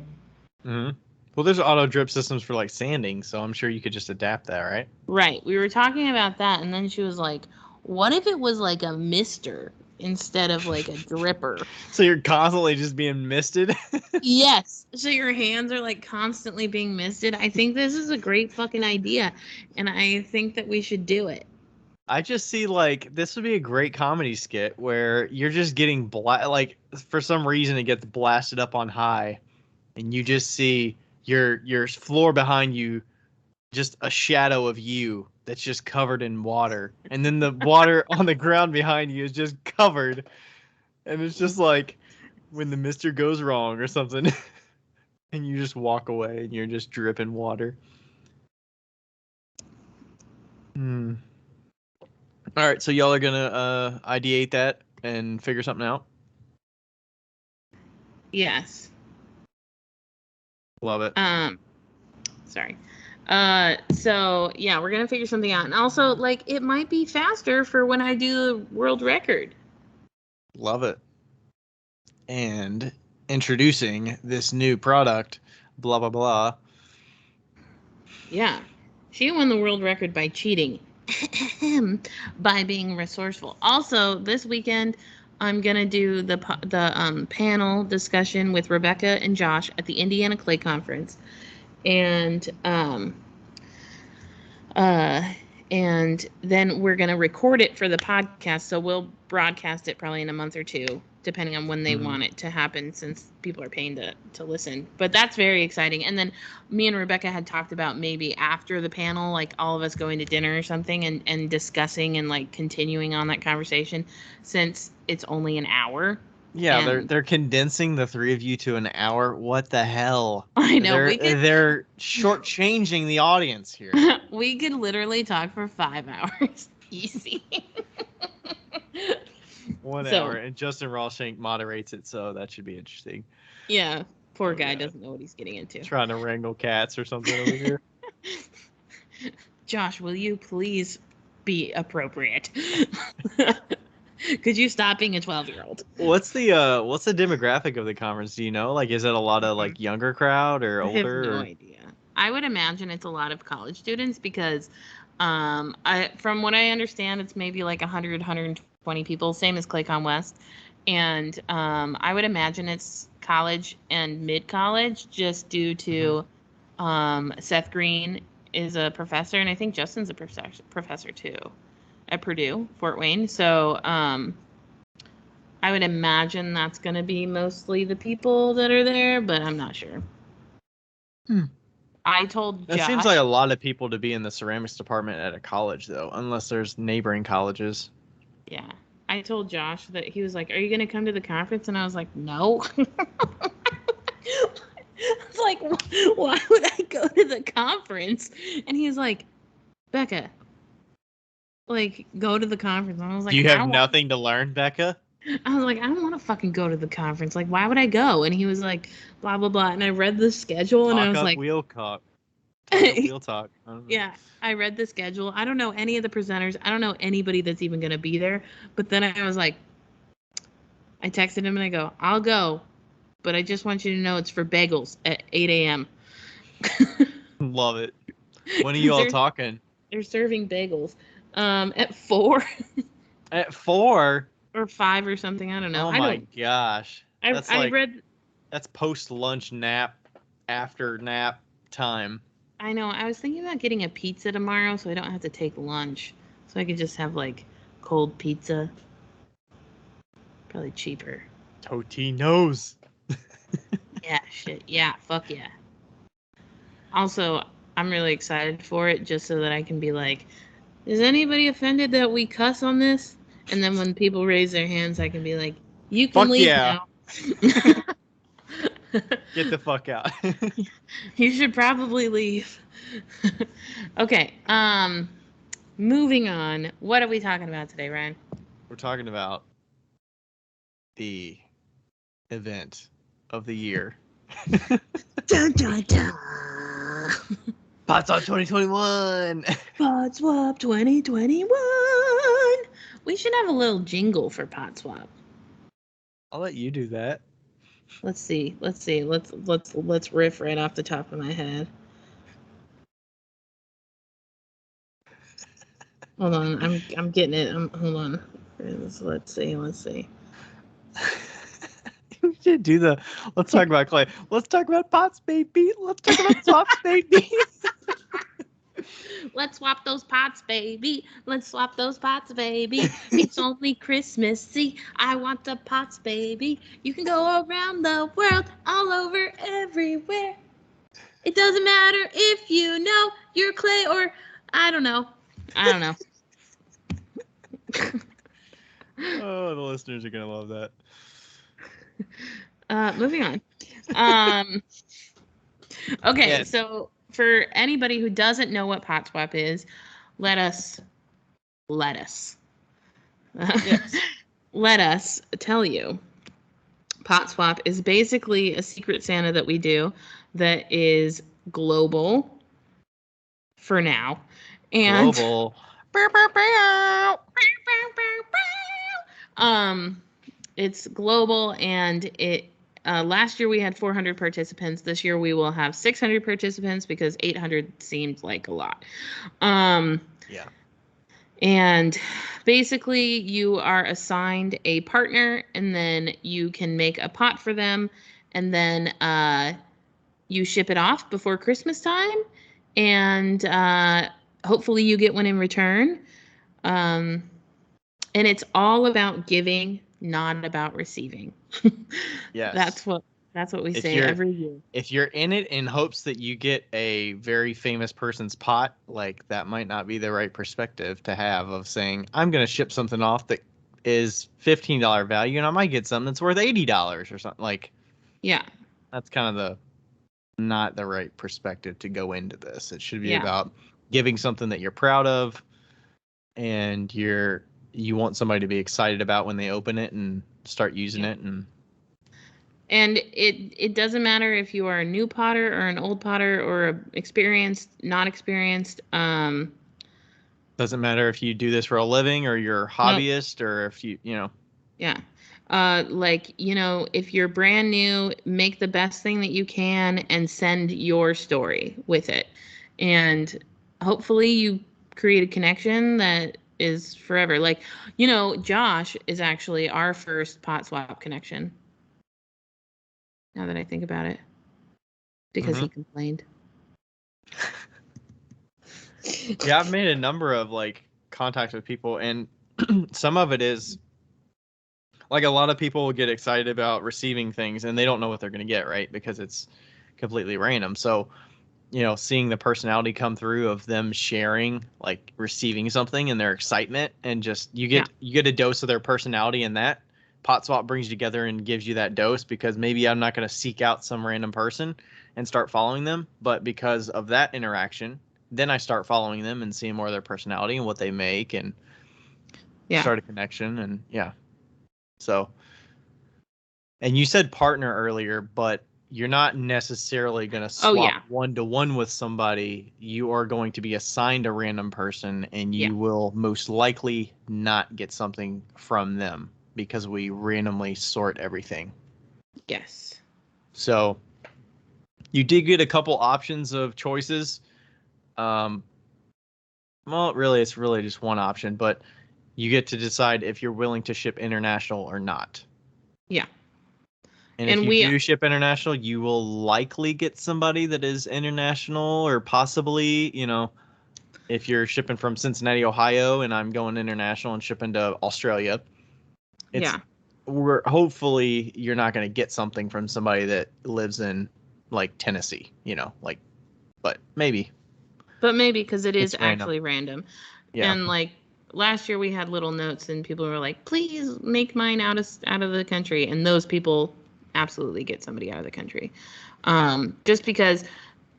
S3: Mm-hmm. Well, there's auto drip systems for like sanding, so I'm sure you could just adapt that, right?
S1: Right. We were talking about that, and then she was like, what if it was like a mister instead of like a dripper?
S3: So you're constantly just being misted?
S1: Yes. So your hands are like constantly being misted. I think this is a great fucking idea, and I think that we should do it.
S3: I just see like this would be a great comedy skit where you're just getting like for some reason it gets blasted up on high and you just see your floor behind you, just a shadow of you that's just covered in water, and then the water on the ground behind you is just covered, and it's just like when the mister goes wrong or something, and you just walk away and you're just dripping water. All right, so y'all are gonna ideate that and figure something out.
S1: Yes.
S3: Love it.
S1: Sorry. So yeah, we're gonna figure something out, and also like it might be faster for when I do the world record.
S3: Love it. And introducing this new product, blah blah blah.
S1: Yeah, she won the world record by cheating, by being resourceful. Also, this weekend I'm gonna do the panel discussion with Rebecca and Josh at the Indiana Clay Conference, and then we're gonna record it for the podcast. So we'll broadcast it probably in a month or two, depending on when they want it to happen, since people are paying to listen. But that's very exciting. And then me and Rebecca had talked about maybe after the panel, like all of us going to dinner or something and discussing and like continuing on that conversation, since it's only an hour.
S3: Yeah, they're condensing the three of you to an hour. What the hell?
S1: I know.
S3: They're shortchanging the audience here.
S1: We could literally talk for 5 hours. Easy.
S3: 1 hour, and Justin Rawshank moderates it, so that should be interesting.
S1: Yeah, poor guy doesn't know what he's getting into.
S3: Trying to wrangle cats or something over here.
S1: Josh, will you please be appropriate? Could you stop being a 12-year-old?
S3: What's the demographic of the conference? Do you know? Like, is it a lot of like younger crowd or older?
S1: I have no idea. I would imagine it's a lot of college students because, from what I understand, it's maybe like 100, 120 people, same as ClayCon West, and I would imagine it's college and mid-college, just due to Seth Green is a professor, and I think Justin's a professor too at Purdue, Fort Wayne. So I would imagine that's going to be mostly the people that are there, but I'm not sure. I told Josh.
S3: That seems like a lot of people to be in the ceramics department at a college, though, unless there's neighboring colleges.
S1: Yeah. I told Josh that he was like, "Are you going to come to the conference?" And I was like, "No." It's like, why would I go to the conference? And he's like, "Becca, like, go to the conference." And I was like,
S3: "Do you have nothing to learn, Becca?"
S1: I was like, "I don't want to fucking go to the conference. Like, why would I go?" And he was like, blah, blah, blah. And I read the schedule, and I was like...
S3: Wheel talk. Wheel talk.
S1: Yeah, I read the schedule. I don't know any of the presenters. I don't know anybody that's even going to be there. But then I was like... I texted him, and I go, "I'll go. But I just want you to know it's for bagels at 8 a.m.
S3: Love it. When are you all talking?
S1: They're serving bagels. At 4.
S3: At 4?
S1: Or 5 or something. I don't know.
S3: Oh my gosh. That's post-lunch nap, after nap time.
S1: I know. I was thinking about getting a pizza tomorrow so I don't have to take lunch. So I could just have like cold pizza. Probably cheaper.
S3: Totino's.
S1: Yeah, shit. Yeah, fuck yeah. Also, I'm really excited for it just so that I can be like, is anybody offended that we cuss on this? And then when people raise their hands, I can be like, you can leave now.
S3: Get the fuck out.
S1: You should probably leave. Okay. Moving on. What are we talking about today, Ryan?
S3: We're talking about the event of the year.
S1: Dun, dun, dun.
S3: PodSwap 2021.
S1: PodSwap 2021. We should have a little jingle for PodSwap.
S3: I'll let you do that.
S1: Let's see. Let's riff right off the top of my head. Hold on, I'm getting it. Hold on. Let's see.
S3: We should do the. Let's talk about clay. Let's talk about pots, baby. Let's talk about swaps, baby.
S1: Let's swap those pots, baby. Let's swap those pots, baby. It's only Christmassy. I want the pots, baby. You can go around the world, all over, everywhere. It doesn't matter if you know you're clay or I don't know. I don't know.
S3: Oh, the listeners are gonna love that.
S1: Moving on. Okay,
S3: Yeah.
S1: so for anybody who doesn't know what pot swap is, let us
S3: Yes.
S1: let us tell you. Pot swap is basically a secret Santa that we do that is global for now. And
S3: Global.
S1: it's global and it last year we had 400 participants. This year we will have 600 participants because 800 seemed like a lot.
S3: Yeah.
S1: And basically you are assigned a partner and then you can make a pot for them and then you ship it off before Christmas time and hopefully you get one in return. And it's all about giving, not about receiving.
S3: Yes.
S1: That's what we
S3: If
S1: say
S3: you're-
S1: every year.
S3: If you're in it in hopes that you get a very famous person's pot, like that might not be the right perspective to have of saying, I'm going to ship something off that is $15 value and I might get something that's worth $80 or something. Like,
S1: Yeah.
S3: that's kind of not the right perspective to go into this. It should be
S1: Yeah.
S3: about giving something that you're proud of and you want somebody to be excited about when they open it and start using it.
S1: And it doesn't matter if you are a new potter or an old potter or a experienced, not experienced.
S3: Doesn't matter if you do this for a living or you're a hobbyist or if you know.
S1: Yeah. If you're brand new, make the best thing that you can and send your story with it. And hopefully you create a connection that is forever. Like, Josh is actually our first pot swap connection. Now that I think about it. Because he complained.
S3: Yeah, I've made a number of contacts with people and some of it is like a lot of people will get excited about receiving things and they don't know what they're going to get, right? Because it's completely random. So, seeing the personality come through of them sharing, like receiving something and their excitement and just you get a dose of their personality and that pot swap brings you together and gives you that dose because maybe I'm not going to seek out some random person and start following them, but because of that interaction, then I start following them and seeing more of their personality and what they make and start a connection and So, and you said partner earlier, but you're not necessarily going to swap one-to-one with somebody. You are going to be assigned a random person and you will most likely not get something from them because we randomly sort everything.
S1: Yes.
S3: So you did get a couple options of choices. Well, really, it's really just one option, but you get to decide if you're willing to ship international or not.
S1: Yeah.
S3: And if you do ship international, you will likely get somebody that is international or possibly, if you're shipping from Cincinnati, Ohio, and I'm going international and shipping to Australia, hopefully you're not going to get something from somebody that lives in Tennessee, but maybe.
S1: But maybe because it is actually random.
S3: Yeah.
S1: And last year we had little notes and people were like, please make mine out of the country. And those people absolutely get somebody out of the country. Just because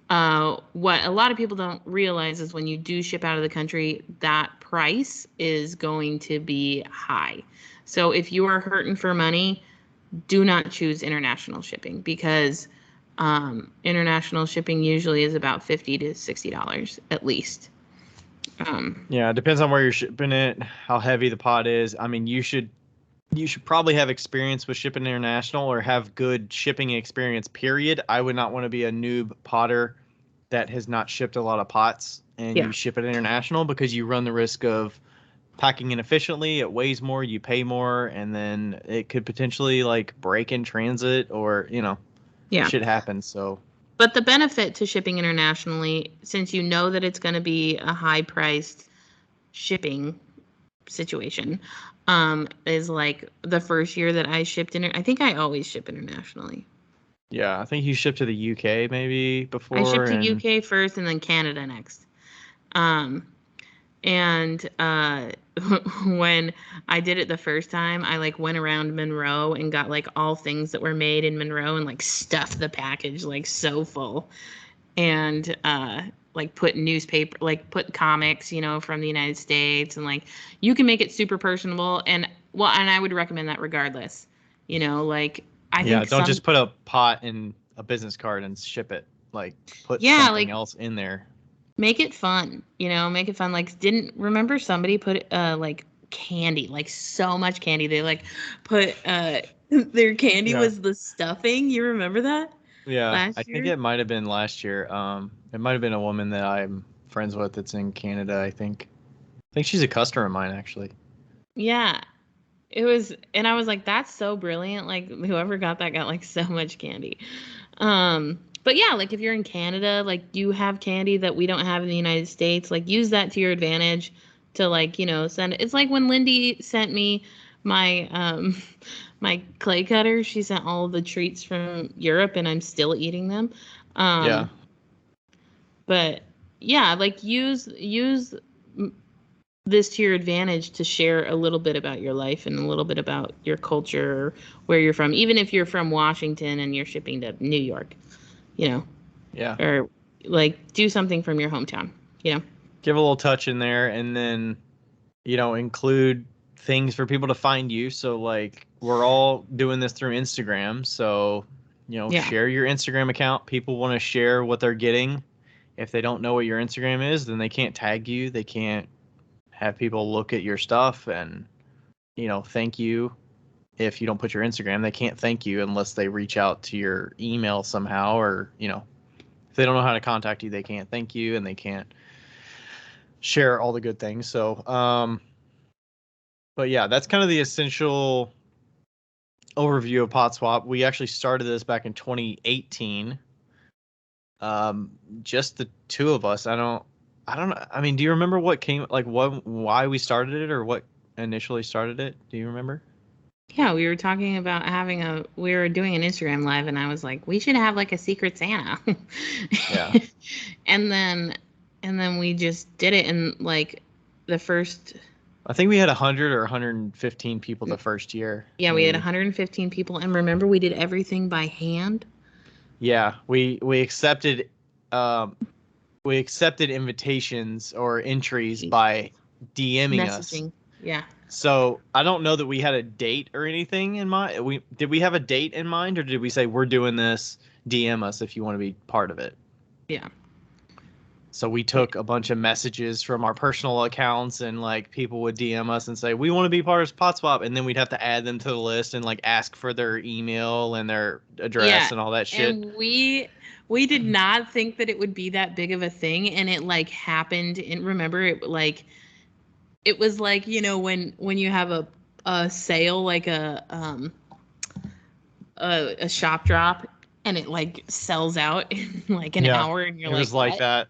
S1: what a lot of people don't realize is when you do ship out of the country, that price is going to be high. So if you are hurting for money, do not choose international shipping because international shipping usually is about $50 to $60 at least.
S3: It depends on where you're shipping it, how heavy the pot is. I mean, you should probably have experience with shipping international or have good shipping experience, period. I would not want to be a noob potter that has not shipped a lot of pots and you ship it international because you run the risk of packing inefficiently. It weighs more, you pay more, and then it could potentially break in transit or, shit happens. So
S1: But the benefit to shipping internationally, since you know that it's going to be a high-priced shipping situation, is like the first year that I shipped I think I always ship internationally.
S3: Yeah, I think you shipped to the UK maybe before.
S1: I shipped to UK first and then Canada next. And when I did it the first time, I like went around Monroe and got like all things that were made in Monroe and like stuffed the package like so full. And like put newspaper, like put comics, you know, from the United States, and like you can make it super personable. And well, and I would recommend that regardless, you know, like I think
S3: don't just put a pot in a business card and ship it. Like put
S1: yeah,
S3: something
S1: like
S3: else in there.
S1: make it fun, you know, make it fun. Like, didn't remember somebody put like candy, like so much candy. They like put their candy was the stuffing. You remember that?
S3: Yeah,
S1: Last
S3: I
S1: year?
S3: think it might have been last year. It might have been a woman that I'm friends with that's in Canada, I think. I think she's a customer of mine, actually.
S1: Yeah. It was, and I was like, that's so brilliant. Like, whoever got that got like so much candy. But yeah, like if you're in Canada, like you have candy that we don't have in the United States, like use that to your advantage to like, you know, send. It's like when Lindy sent me my my clay cutter. She sent all of the treats from Europe and I'm still eating them.
S3: Yeah.
S1: But yeah, like use this to your advantage to share a little bit about your life and a little bit about your culture, where you're from, even if you're from Washington and you're shipping to New York, you know.
S3: Yeah.
S1: Or like do something from your hometown, you know.
S3: Give a little touch in there, and then, you know, include things for people to find you. So like we're all doing this through Instagram. So, you know, share your Instagram account. People want to share what they're getting. If they don't know what your Instagram is, then they can't tag you. They can't have people look at your stuff and, you know, thank you. If you don't put your Instagram, they can't thank you unless they reach out to your email somehow, or, you know, if they don't know how to contact you, they can't thank you and they can't share all the good things. So, but yeah, that's kind of the essential overview of Pot Swap. We actually started this back in 2018. Just the two of us. I don't know. I mean, do you remember what came, like why we started it or what initially started it? Do you remember?
S1: Yeah, we were talking about we were doing an Instagram live and I was like, we should have like a secret Santa.
S3: Yeah.
S1: and then we just did it, and like the first,
S3: I think we had 100 or 115 people the first year.
S1: Yeah, we had 115 people, and remember we did everything by hand.
S3: Yeah, we accepted invitations or entries by DMing
S1: messaging us. Yeah.
S3: So I don't know that we had a date or anything in mind. Did we have a date in mind, or did we say we're doing this? DM us if you want to be part of it.
S1: Yeah.
S3: So we took a bunch of messages from our personal accounts, and like people would DM us and say we want to be part of Pot Swap, and then we'd have to add them to the list and like ask for their email and their address and all that shit.
S1: And we did not think that it would be that big of a thing, and it like happened. And remember, it was like, you know, when you have a sale, like a shop drop, and it like sells out in like an hour, and you're like, it
S3: was like that.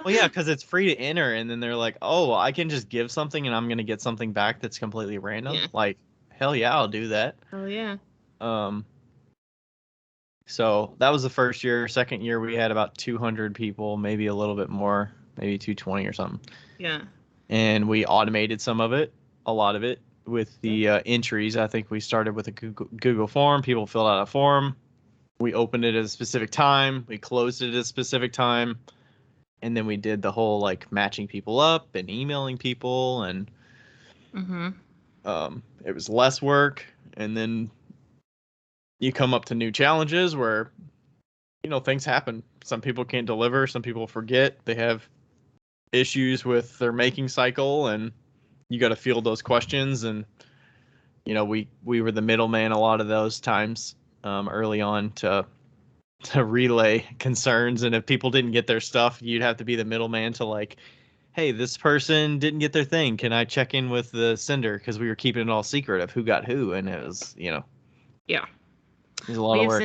S3: Well, yeah, because it's free to enter, and then they're like, oh, I can just give something and I'm gonna get something back that's completely random. Yeah. Like, hell yeah, I'll do that.
S1: Oh yeah.
S3: So that was the first year. Second year we had about 200 people, maybe a little bit more, maybe 220 or something.
S1: Yeah.
S3: And we automated some of it, a lot of it, with the entries. I think we started with a Google form. People filled out a form. We opened it at a specific time. We closed it at a specific time. And then we did the whole like matching people up and emailing people, and it was less work. And then you come up to new challenges where, you know, things happen. Some people can't deliver. Some people forget. They have issues with their making cycle, and you got to field those questions. And, you know, we were the middleman a lot of those times early on to relay concerns. And if people didn't get their stuff, you'd have to be the middleman to like, hey, this person didn't get their thing. Can I check in with the sender? Because we were keeping it all secret of who got who. And it was, you know.
S1: Yeah.
S3: It was a lot of work.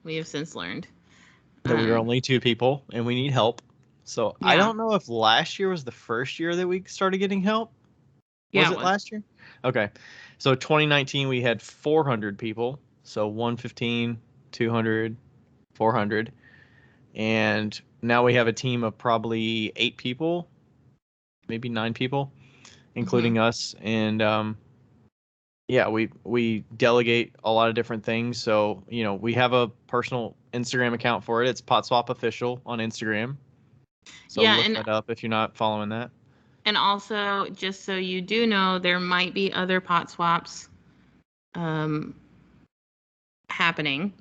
S1: We have since learned.
S3: that we were only 2 people and we need help. So I
S1: Yeah.
S3: don't know if last year was the first year that we started getting help.
S1: Yeah,
S3: Was
S1: it
S3: it
S1: was.
S3: last year? Okay. So 2019 we had 400 people. So 115, 200, 400. And now we have a team of probably 8 people, maybe 9 people, including us. And yeah, we delegate a lot of different things. So, we have a personal Instagram account for it. It's Pot Swap Official on Instagram. So
S1: Yeah,
S3: look that up if you're not following that.
S1: and also, just so you do know, there might be other pot swaps happening.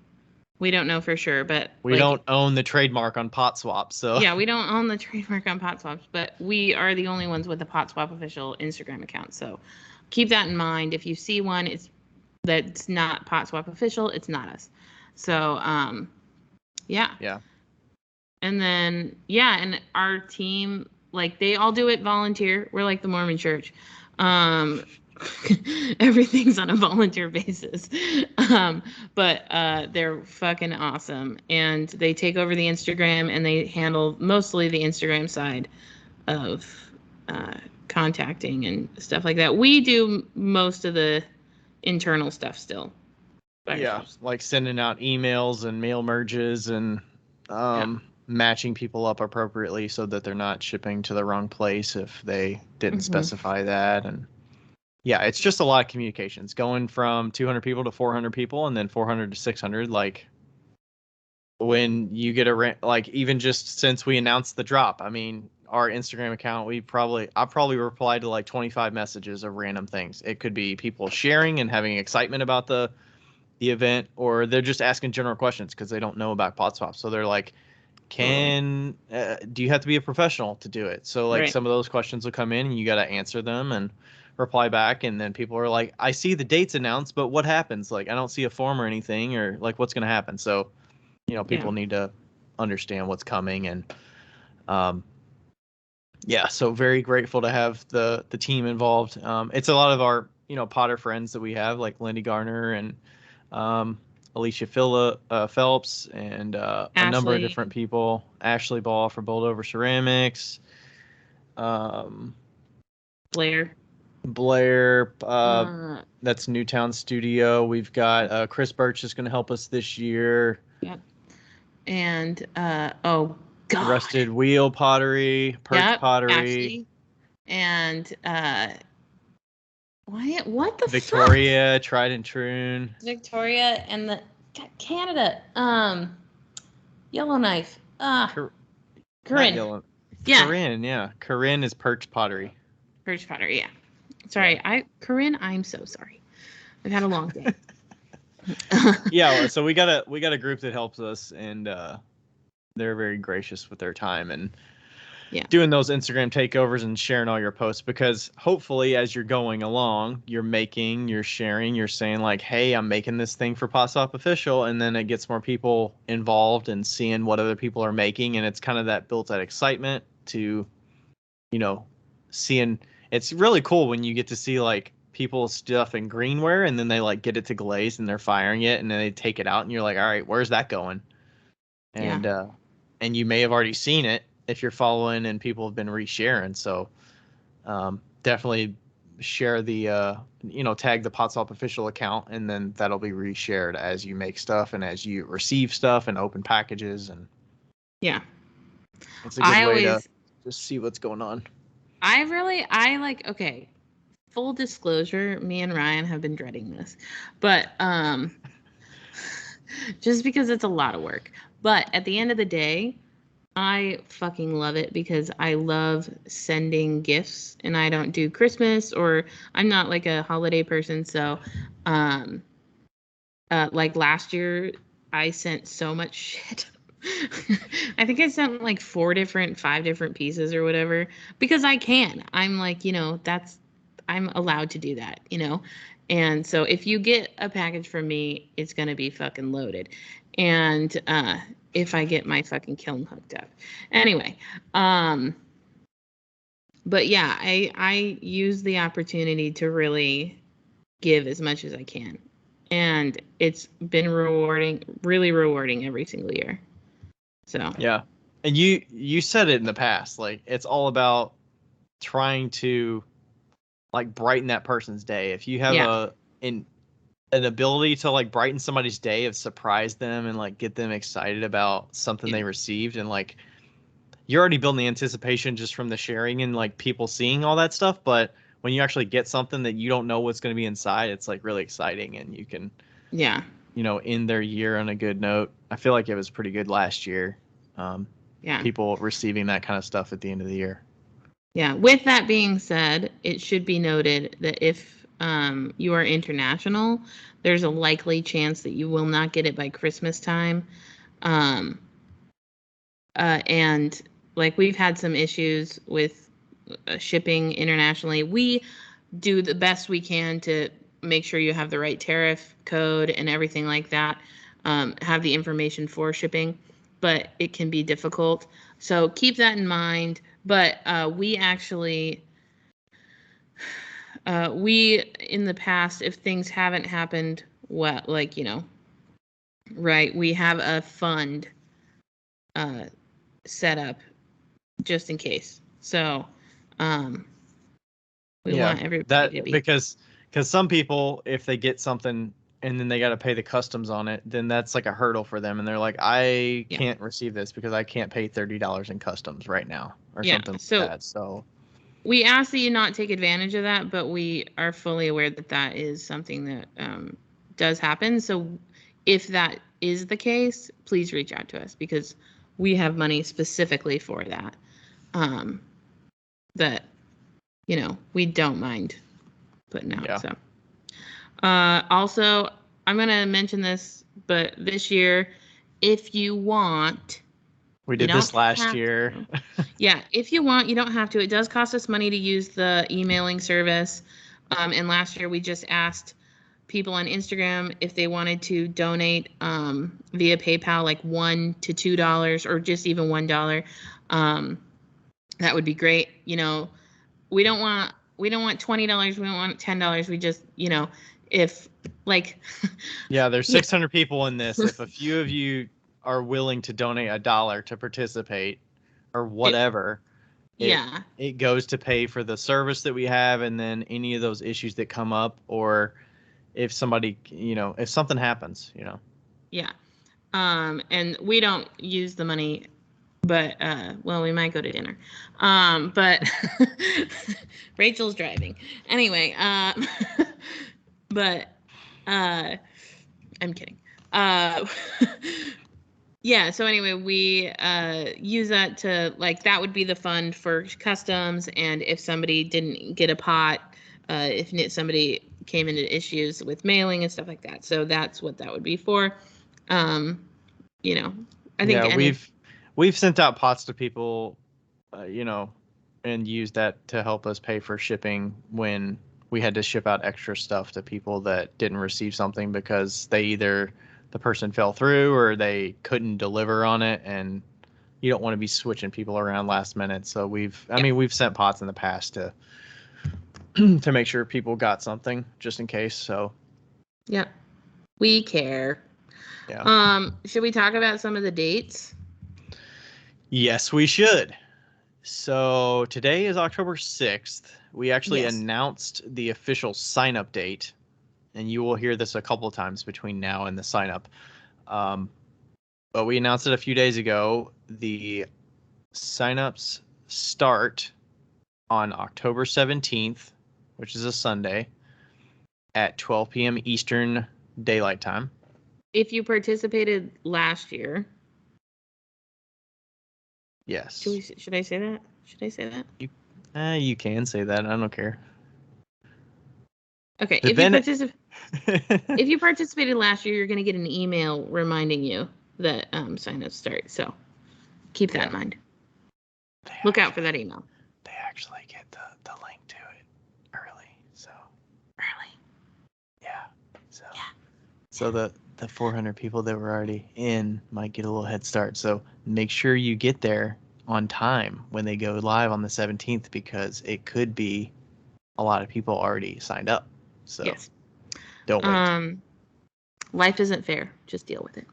S1: We don't know for sure, but
S3: We don't own the trademark on Pot Swap, so
S1: yeah, we don't own the trademark on pot swaps, but we are the only ones with the Pot Swap official Instagram account. So keep that in mind. If you see one, that's not Pot Swap official, it's not us. So yeah.
S3: Yeah.
S1: And then and our team, like, they all do it volunteer. We're like the Mormon church. Everything's on a volunteer basis. But they're fucking awesome. And they take over the Instagram and they handle mostly the Instagram side of contacting and stuff like that. We do most of the internal stuff still.
S3: Yeah, like sending out emails and mail merges and matching people up appropriately so that they're not shipping to the wrong place if they didn't specify that. And yeah, it's just a lot of communications going from 200 people to 400 people and then 400 to 600. Like when you get like even just since we announced the drop, I mean, our Instagram account, I probably replied to like 25 messages of random things. It could be people sharing and having excitement about the event, or they're just asking general questions because they don't know about pot swap. So they're like, do you have to be a professional to do it? So like some of those questions will come in and you got to answer them and reply back. And then people are like, I see the dates announced, but what happens? Like, I don't see a form or anything, or like what's going to happen. So, people need to understand what's coming. And so very grateful to have the team involved. It's a lot of our, Potter friends that we have, like Lindy Garner and Alicia Phelps and a number of different people. Ashley Ball for Bold Over Ceramics. Blair. That's Newtown Studio. We've got Chris Birch is going to help us this year.
S1: Yep. And oh god,
S3: Rusted Wheel Pottery, Perch Pottery,
S1: Ashley. And what the
S3: Victoria, Tried and True.
S1: Victoria and the Canada, Yellowknife. Corinne.
S3: Corinne, yeah. Corinne is Perch Pottery.
S1: Perch Pottery, yeah. Sorry, Corinne, I'm so sorry. I've had a long day.
S3: Yeah, so we got a group that helps us, and they're very gracious with their time and doing those Instagram takeovers and sharing all your posts, because hopefully as you're going along, you're sharing, you're saying like, hey, I'm making this thing for Pot Swap Official, and then it gets more people involved and seeing what other people are making, and it's kind of that built that excitement to, seeing. It's really cool when you get to see like people's stuff in greenware and then they like get it to glaze and they're firing it and then they take it out and you're like, all right, where's that going? And and you may have already seen it if you're following and people have been resharing. So definitely share the tag the Pot Swap Official account, and then that'll be reshared as you make stuff and as you receive stuff and open packages. And it's a good way to just see what's going on.
S1: Okay, full disclosure, me and Ryan have been dreading this, but just because it's a lot of work. But at the end of the day, I fucking love it because I love sending gifts, and I don't do Christmas, or I'm not like a holiday person. So, like last year, I sent so much shit. I think I sent like 5 different pieces or whatever, because I can. I'm like, I'm allowed to do that, And so if you get a package from me, it's going to be fucking loaded. And if I get my fucking kiln hooked up. Anyway, but yeah, I use the opportunity to really give as much as I can. And it's been really rewarding every single year. So
S3: Yeah. And you said it in the past, like it's all about trying to like brighten that person's day. If you have
S1: yeah,
S3: an ability to like brighten somebody's day, of surprise them and like get them excited about something
S1: yeah,
S3: they received, and like you're already building the anticipation just from the sharing and like people seeing all that stuff, but when you actually get something that you don't know what's going to be inside, it's like really exciting, and you can,
S1: yeah,
S3: end their year on a good note. I feel like it was pretty good last year.
S1: yeah.
S3: People receiving that kind of stuff at the end of the year.
S1: Yeah. With that being said, it should be noted that if you are international, there's a likely chance that you will not get it by Christmas time. Um, and like we've had some issues with shipping internationally. We do the best we can to make sure you have the right tariff code and everything like that, have the information for shipping, but it can be difficult. So keep that in mind. But we actually, we in the past, if things haven't happened, well, like, right, we have a fund set up just in case. So we
S3: Yeah,
S1: want everybody
S3: that
S1: to be.
S3: because some people, if they get something and then they got to pay the customs on it, then that's like a hurdle for them, and they're like, I
S1: Yeah.
S3: can't receive this because I can't pay $30 in customs right now or
S1: Yeah.
S3: something like
S1: So
S3: that. So
S1: we ask that you not take advantage of that, but we are fully aware that that is something that does happen. So if that is the case, please reach out to us because we have money specifically for that. That we don't mind putting out.
S3: yeah,
S1: So also, I'm gonna mention this, but this year, if you want,
S3: we
S1: you
S3: did
S1: don't
S3: this last
S1: have
S3: year.
S1: to. Yeah, if you want, you don't have to. It does cost us money to use the emailing service. And last year we just asked people on Instagram if they wanted to donate via PayPal, like $1 to $2 or just even $1. That would be great. We don't want $20. We don't want $10. We just, if like
S3: Yeah, there's
S1: yeah,
S3: 600 people in this. If a few of you are willing to donate $1 to participate or
S1: it,
S3: whatever, it
S1: yeah,
S3: it goes to pay for the service that we have, and then any of those issues that come up, or if somebody, if something happens,
S1: yeah. And we don't use the money, but well, we might go to dinner. But Rachel's driving. Anyway, but I'm kidding. Uh yeah, so anyway, we use that to like that would be the fund for customs, and if somebody didn't get a pot, if somebody came into issues with mailing and stuff like that. So that's what that would be for. Um, I think
S3: Yeah,
S1: any
S3: we've sent out pots to people, and used that to help us pay for shipping when we had to ship out extra stuff to people that didn't receive something because the person fell through or they couldn't deliver on it, and you don't want to be switching people around last minute. So
S1: yeah,
S3: we've sent pots in the past to to make sure people got something just in case. So
S1: yeah, we care.
S3: yeah.
S1: Should we talk about some of the dates?
S3: Yes, we should. So today is October 6th. We actually
S1: Yes.
S3: announced the official sign up date, and you will hear this a couple of times between now and the sign up. But we announced it a few days ago. The signups start on October 17th, which is a Sunday, at 12 p.m. Eastern Daylight Time.
S1: If you participated last year,
S3: Yes.
S1: should I say that? Should I say that?
S3: You can say that. I don't care.
S1: Okay,
S3: But then
S1: if you participated last year, you're going to get an email reminding you that signups start. So keep that in mind. Look out for that email.
S3: They actually get the link to it early. So
S1: Early.
S3: yeah. So the 400 people that were already in might get a little head start. So make sure you get there on time when they go live on the 17th, because it could be a lot of people already signed up. So
S1: Yes.
S3: don't wait.
S1: Life isn't fair. Just deal with it.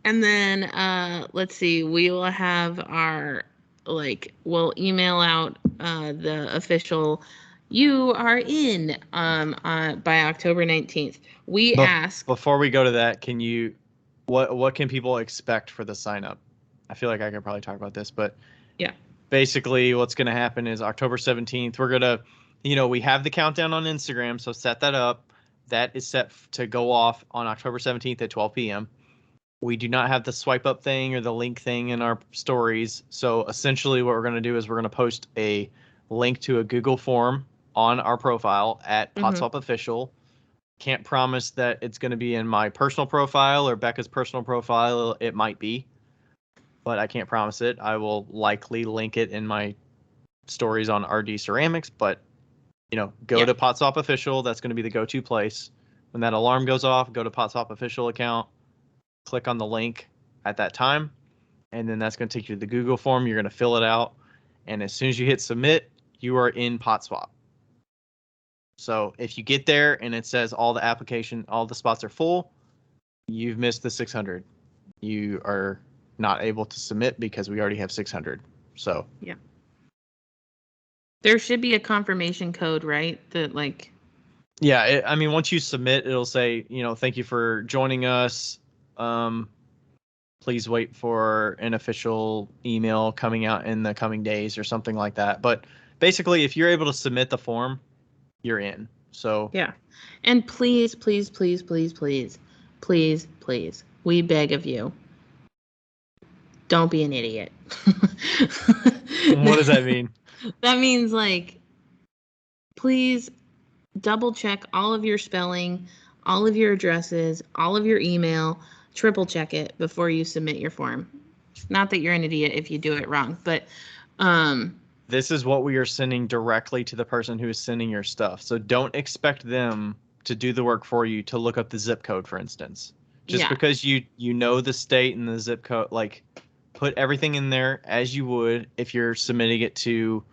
S1: And then let's see, we will have our we'll email out the official you are in by October 19th. We ask
S3: Before we go to that, can you what can people expect for the sign up? I feel like I could probably talk about this, but
S1: yeah.
S3: Basically what's going to happen is October 17th, we're going to, we have the countdown on Instagram, so set that up. That is set to go off on October 17th at 12 p.m. We do not have the swipe up thing or the link thing in our stories. So essentially what we're going to do is we're going to post a link to a Google form on our profile at Potswap Official. Can't promise that it's going to be in my personal profile or Becca's personal profile. It might be, but I can't promise it. I will likely link it in my stories on RD Ceramics, but go to Potswap Official. That's going to be the go-to place. When that alarm goes off, go to Potswap Official account, click on the link at that time, and then that's going to take you to the Google form. You're going to fill it out, and as soon as you hit submit, you are in Potswap. So if you get there and it says all the spots are full, you've missed the 600. You are not able to submit because we already have 600. So
S1: yeah, there should be a confirmation code, right? That
S3: yeah, once you submit, it'll say, thank you for joining us. Please wait for an official email coming out in the coming days or something like that. But basically, if you're able to submit the form, you're in. So
S1: yeah, and please, please, please, please, please, please, please, we beg of you, don't be an idiot.
S3: What does that mean?
S1: That means please double check all of your spelling, all of your addresses, all of your email, triple check it before you submit your form. Not that you're an idiot if you do it wrong, but
S3: this is what we are sending directly to the person who is sending your stuff. So don't expect them to do the work for you to look up the zip code, for instance. Just because you know the state and the zip code, put everything in there as you would if you're submitting it to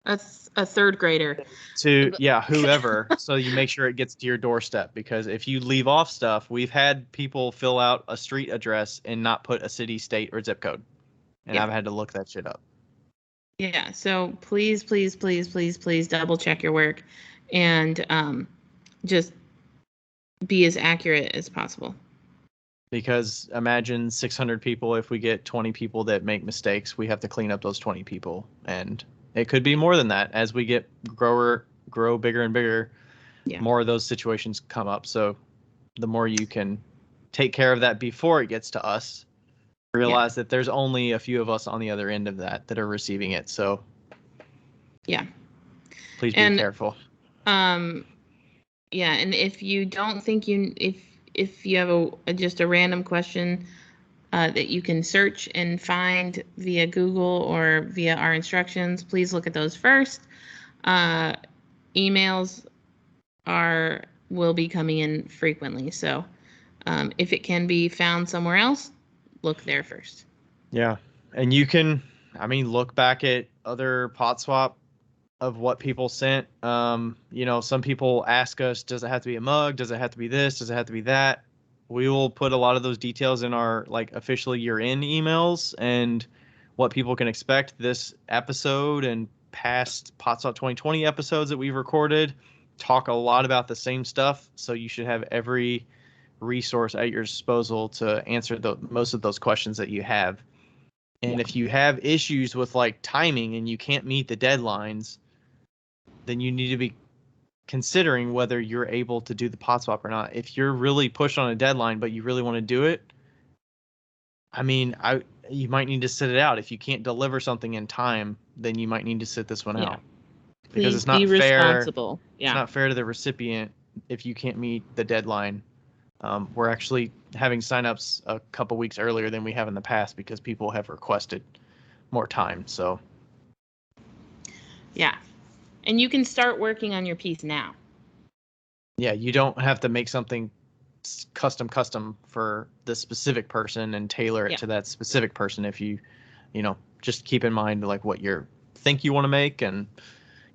S1: a third grader.
S3: Whoever. So you make sure it gets to your doorstep, because if you leave off stuff, we've had people fill out a street address and not put a city, state, or zip code. And I've had to look that shit up.
S1: Yeah, so please, please, please, please, please double check your work and just be as accurate as possible.
S3: Because imagine 600 people, if we get 20 people that make mistakes, we have to clean up those 20 people. And it could be more than that. As we grow bigger and bigger, more of those situations come up. So the more you can take care of that before it gets to us, realize that there's only a few of us on the other end of that are receiving it. So please be careful.
S1: And if you don't think if you have just a random question that you can search and find via Google or via our instructions, please look at those first. Emails will be coming in frequently, so if it can be found somewhere else, look there first.
S3: Yeah, and you can, look back at other Potswap of what people sent. Some people ask us, does it have to be a mug? Does it have to be this? Does it have to be that? We will put a lot of those details in our official year-end emails and what people can expect. This episode and past Potswap 2020 episodes that we've recorded talk a lot about the same stuff, so you should have every resource at your disposal to answer most of those questions that you have. And if you have issues with timing and you can't meet the deadlines, then you need to be considering whether you're able to do the Potswap or not. If you're really pushed on a deadline, but you really want to do it, you might need to sit it out. If you can't deliver something in time, then you might need to sit this one out. Because
S1: Please
S3: it's not
S1: be
S3: fair.
S1: Responsible. Yeah.
S3: It's not fair to the recipient if you can't meet the deadline. We're actually having signups a couple weeks earlier than we have in the past because people have requested more time. So
S1: yeah, and you can start working on your piece now.
S3: Yeah, you don't have to make something custom for the specific person and tailor it to that specific person. If you just keep in mind what you think you want to make and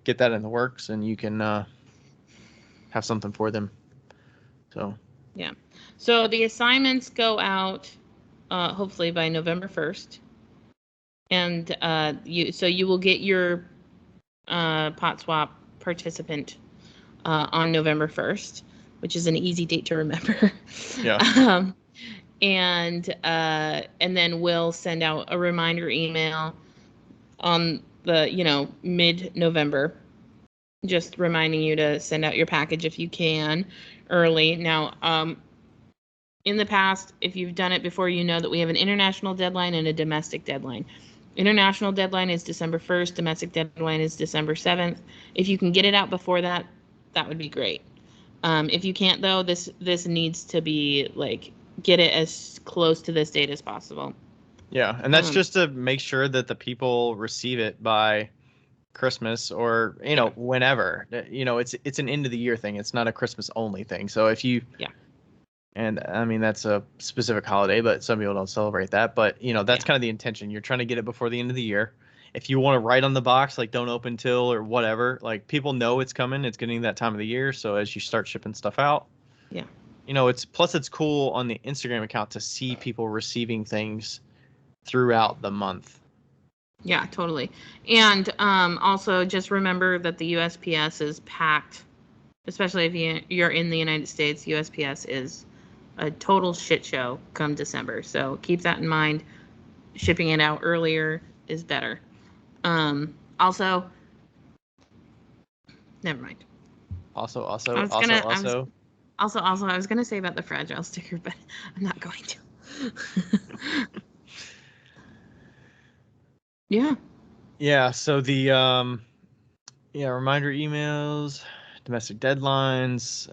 S3: get that in the works, and you can have something for them. So
S1: Yeah. So the assignments go out hopefully by November 1st. And you will get your pot swap participant on November 1st, which is an easy date to remember.
S3: Yeah.
S1: And then we'll send out a reminder email on the mid-November, just reminding you to send out your package if you can early. Now, in the past, if you've done it before, you know that we have an international deadline and a domestic deadline. International deadline is December 1st. Domestic deadline is December 7th. If you can get it out before that, that would be great. If you can't, though, this needs to be like, get it as close to this date as possible.
S3: Yeah, and that's just to make sure that the people receive it by Christmas or whenever. It's an end of the year thing. It's not a Christmas only thing. So if you and I mean that's a specific holiday, but some people don't celebrate that. But that's kind of the intention. You're trying to get it before the end of the year. If you want to write on the box like don't open till or whatever, like people know it's coming. It's getting that time of the year. So as you start shipping stuff out, it's cool on the Instagram account to see people receiving things throughout the month.
S1: Yeah, totally. And also just remember that the USPS is packed, especially if you're in the United States. USPS is a total shit show come December. So keep that in mind. Shipping it out earlier is better. Also, never mind.
S3: Also, I was
S1: gonna say about the fragile sticker, but I'm not going to. Yeah.
S3: Yeah. So the reminder emails, domestic deadlines.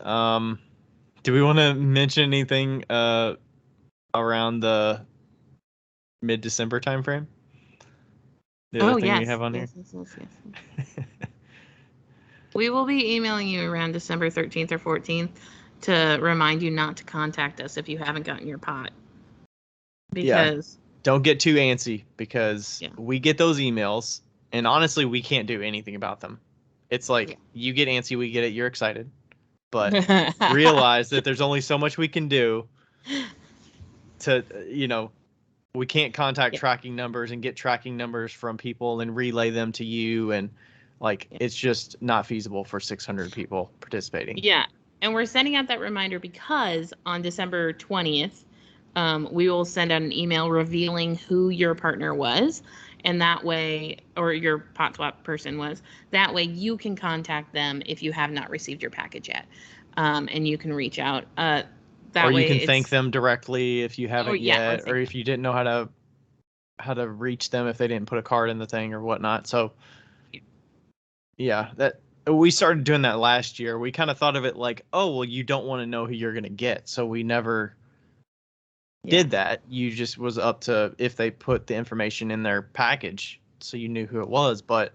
S3: Do we want to mention anything around the mid-December timeframe? The other thing we have on here.
S1: Yes. We will be emailing you around December 13th or 14th to remind you not to contact us if you haven't gotten your pot. Because
S3: don't get too antsy because we get those emails and honestly we can't do anything about them. It's like you get antsy, we get it, you're excited. But realize that there's only so much we can do to we can't contact tracking numbers and get tracking numbers from people and relay them to you, and it's just not feasible for 600 people participating.
S1: Yeah. And we're sending out that reminder because on December 20th, we will send out an email revealing who your partner was. And that way, or your pot swap person was, that way you can contact them if you have not received your package yet. And you can reach out.
S3: Or you can thank them directly if you haven't yet, or if you didn't know how to reach them if they didn't put a card in the thing or whatnot. So that we started doing that last year. We kind of thought of it like, oh, well, you don't want to know who you're going to get. So we never did that. You just was up to if they put the information in their package so you knew who it was. But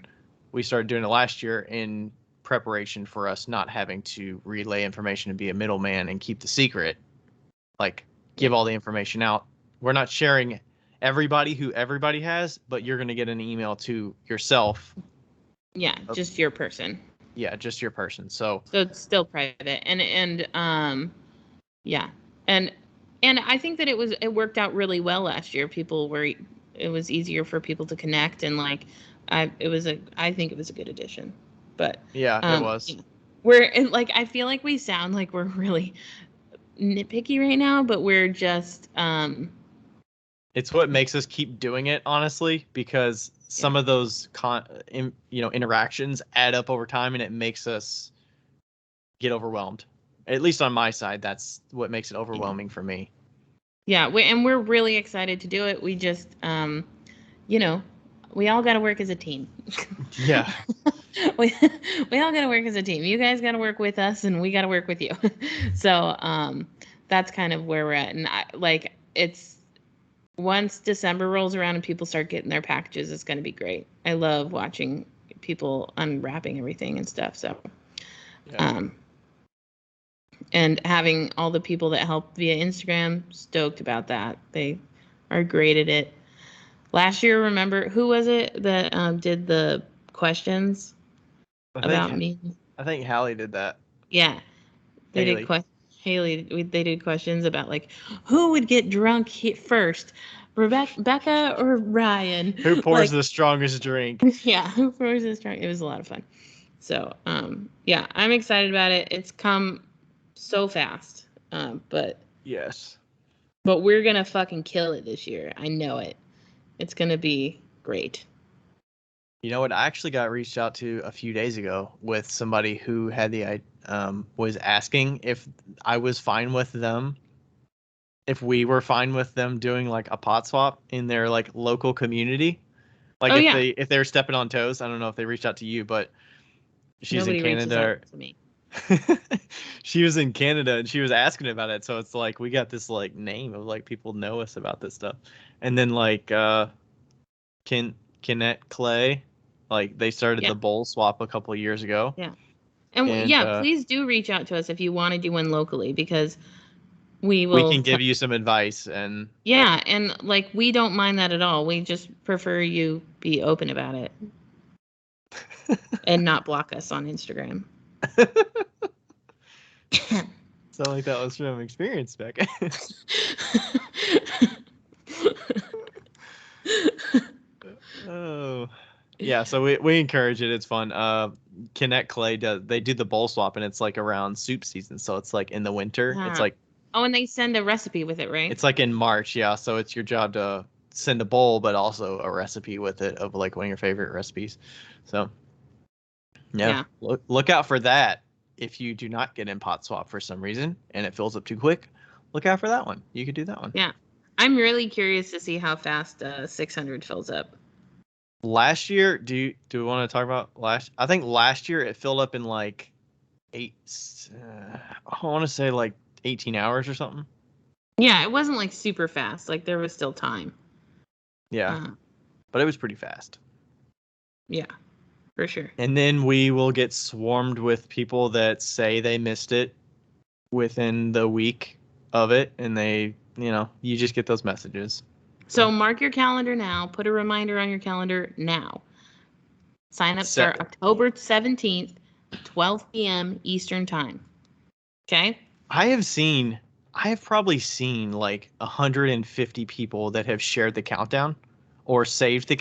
S3: we started doing it last year in preparation for us not having to relay information and be a middleman and keep the secret. Give all the information out. We're not sharing everybody who everybody has, but you're going to get an email to yourself.
S1: Yeah, just your person.
S3: Yeah, just your person. So
S1: it's still private, and I think that it worked out really well last year. It was easier for people to connect, and I think it was a good addition. But
S3: it was.
S1: I feel like we sound like we're really nitpicky right now, but we're just
S3: it's what makes us keep doing it, honestly, because some of those interactions add up over time and it makes us get overwhelmed. At least on my side, that's what makes it overwhelming for me.
S1: Yeah, we're really excited to do it. We just we all got to work as a team.
S3: Yeah.
S1: we all got to work as a team. You guys got to work with us and we got to work with you. So that's kind of where we're at. And it's once December rolls around and people start getting their packages, it's going to be great. I love watching people unwrapping everything and stuff. So and having all the people that help via Instagram, stoked about that. They are great at it. Last year, remember, who was it that did the questions about me?
S3: I think Hallie did that.
S1: Yeah. They did questions. Haley, they did questions about like who would get drunk first, Becca or Ryan?
S3: Who pours
S1: Like,
S3: the strongest drink?
S1: yeah, who pours this drunk? It was a lot of fun. So, yeah, I'm excited about it. It's come so fast, but
S3: Yes.
S1: we're gonna fucking kill it this year. I know it. It's gonna be great.
S3: You know what? I actually got reached out to a few days ago with somebody who had the was asking if I was fine with them, if we were fine with them doing like a pot swap in their like local community. Like
S1: Oh,
S3: if
S1: yeah.
S3: they're stepping on toes. I don't know if they reached out to you, but she's in
S1: Nobody reaches
S3: Canada.
S1: out to me.
S3: She was in Canada and she was asking about it. So it's like we got this like name of like people know us about this stuff. And then like Kinnett Clay, like they started
S1: Yeah.
S3: the bowl swap a couple of years ago.
S1: Yeah. And yeah, please do reach out to us if you want to do one locally, because we will.
S3: We can give you some advice. And
S1: Yeah, and like we don't mind that at all. We just prefer you be open about it and not block us on Instagram.
S3: Sound like that was from experience, Becca. Oh, yeah. So we encourage it. It's fun. Kinnett Clay they do the bowl swap, and it's like around soup season. So it's like in the winter. It's like
S1: and they send a recipe with it, right?
S3: it's like in March. Yeah. So it's your job to send a bowl, but also a recipe with it of like one of your favorite recipes. So yeah. Look out for that. If you do not get in pot swap for some reason and it fills up too quick, look out for that one. You could do that one.
S1: Yeah. I'm really curious to see how fast 600 fills up.
S3: Last year, do we want to talk about I think last year it filled up in like I want to say like 18 hours or something.
S1: Yeah, it wasn't like super fast. Like there was still time.
S3: Yeah. But it was pretty fast.
S1: Yeah. For sure.
S3: And then we will get swarmed with people that say they missed it within the week of it, and you just get those messages.
S1: So mark your calendar now. Put a reminder on your calendar now. Sign up start October 17th, 12 p.m. Eastern time. Okay?
S3: I have probably seen like 150 people that have shared the countdown or saved the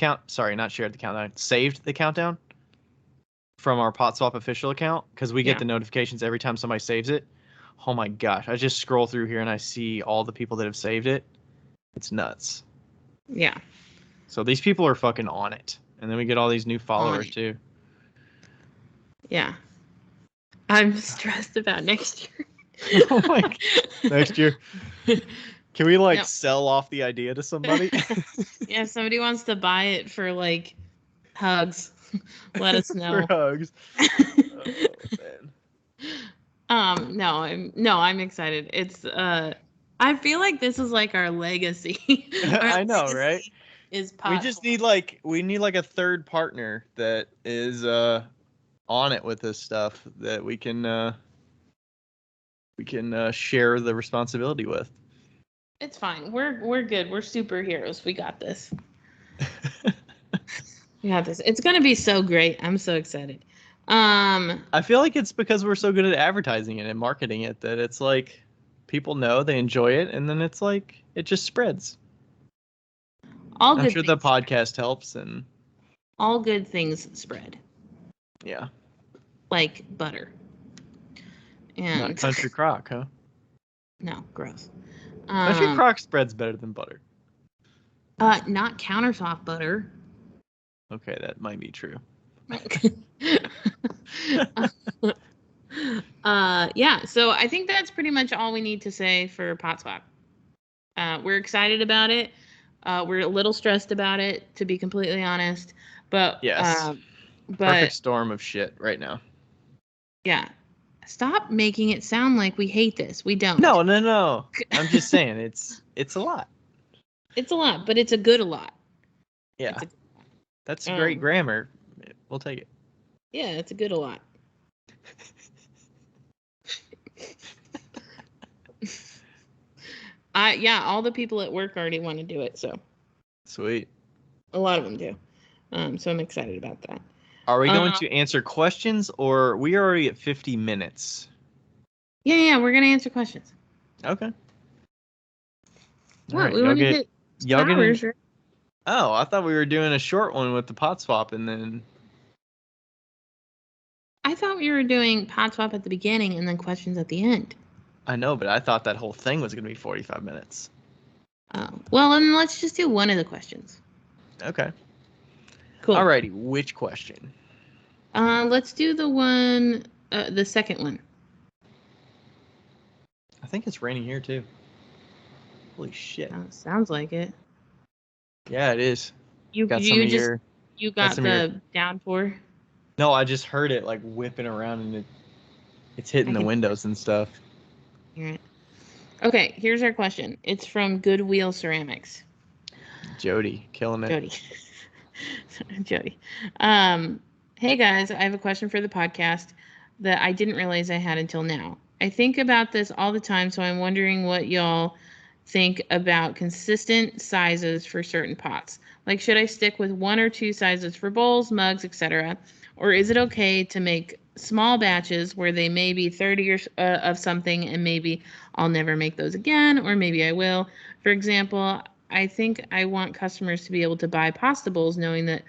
S3: saved the countdown from our Pot Swap official account, because we get the notifications every time somebody saves it. Oh my gosh, I just scroll through here and I see all the people that have saved it. It's nuts.
S1: Yeah.
S3: So these people are fucking on it. And then we get all these new followers too.
S1: Yeah. I'm stressed about next year.
S3: Oh my God. Next year. Can we sell off the idea to somebody?
S1: Yeah, if somebody wants to buy it for like hugs, let us know.
S3: For hugs. Oh, man.
S1: I'm excited. It's I feel like this is like our legacy.
S3: I know, right?
S1: Is
S3: we just need we need a third partner that is on it with this stuff that we can share the responsibility with.
S1: It's fine. We're good. We're superheroes. We got this. We got this. It's gonna be so great. I'm so excited.
S3: I feel like it's because we're so good at advertising it and marketing it that it's like people know, they enjoy it, and then it's like it just spreads. I'm sure the podcast helps, and
S1: all good things spread.
S3: Yeah.
S1: Like butter. And
S3: not country crock, huh?
S1: No, gross.
S3: Country crock spreads better than butter.
S1: Not countertop butter.
S3: Okay, that might be true.
S1: Yeah, so I think that's pretty much all we need to say for Pot Swap. We're excited about it. We're a little stressed about it, to be completely honest. But
S3: yes, perfect storm of shit right now.
S1: Yeah. Stop making it sound like we hate this. We don't.
S3: No. I'm just saying it's a lot.
S1: It's a lot, but it's a good a lot.
S3: Yeah. That's great grammar. We'll take it.
S1: Yeah, it's a good a lot. All the people at work already want to do it, so.
S3: Sweet.
S1: A lot of them do. So I'm excited about that.
S3: Are we going to answer questions, or we are already at 50 minutes?
S1: Yeah, we're gonna answer questions.
S3: Okay.
S1: What?
S3: Alright,
S1: We want to hit 2
S3: y'all get
S1: hours,
S3: in.
S1: right?
S3: Oh, I thought we were doing a short one with the pot swap and then.
S1: I thought we were doing pot swap at the beginning and then questions at the end.
S3: I know, but I thought that whole thing was going to be 45 minutes.
S1: Oh, well, then let's just do one of the questions.
S3: Okay.
S1: Cool.
S3: Alrighty, which question?
S1: Let's do the second one.
S3: I think it's raining here too. Holy shit.
S1: Sounds like it.
S3: Yeah, it is.
S1: You
S3: got
S1: got
S3: some of your-
S1: the downpour.
S3: No, I just heard it like whipping around and it's hitting the windows and stuff.
S1: Hear it. Okay, here's our question. It's from Goodwill Ceramics.
S3: Jody, killing it.
S1: Jody. Hey guys, I have a question for the podcast that I didn't realize I had until now. I think about this all the time, so I'm wondering what y'all think about consistent sizes for certain pots. Like, should I stick with 1 or 2 sizes for bowls, mugs, etc.? Or is it okay to make small batches where they may be 30 of something and maybe I'll never make those again, or maybe I will? For example, I think I want customers to be able to buy pasta bowls knowing that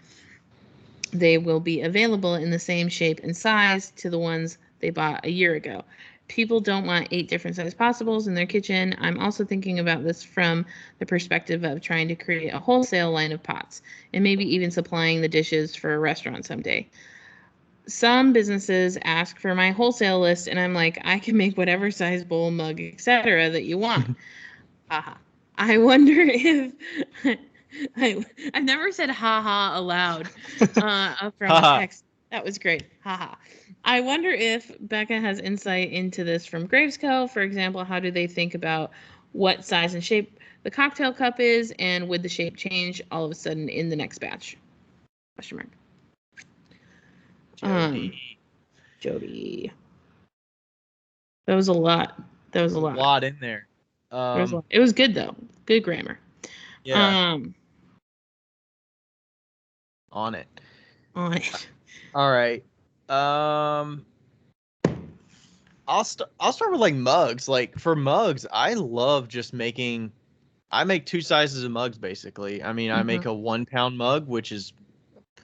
S1: they will be available in the same shape and size to the ones they bought a year ago. People don't want 8 different size pasta bowls in their kitchen. I'm also thinking about this from the perspective of trying to create a wholesale line of pots and maybe even supplying the dishes for a restaurant someday. Some businesses ask for my wholesale list and I'm like, I can make whatever size bowl, mug, etc. that you want. Haha. I wonder if I've never said haha aloud from a text. That was great. Haha. I wonder if Becca has insight into this from Gravesco. For example, how do they think about what size and shape the cocktail cup is, and would the shape change all of a sudden in the next batch? Question mark. Jody. That was a lot.
S3: A lot in there.
S1: It was good though. Good grammar.
S3: Yeah. On it.
S1: On it.
S3: All right. I'll start with like mugs. Like for mugs, I love just making. I make 2 sizes of mugs basically. I mean, I make a 1 pound mug, which is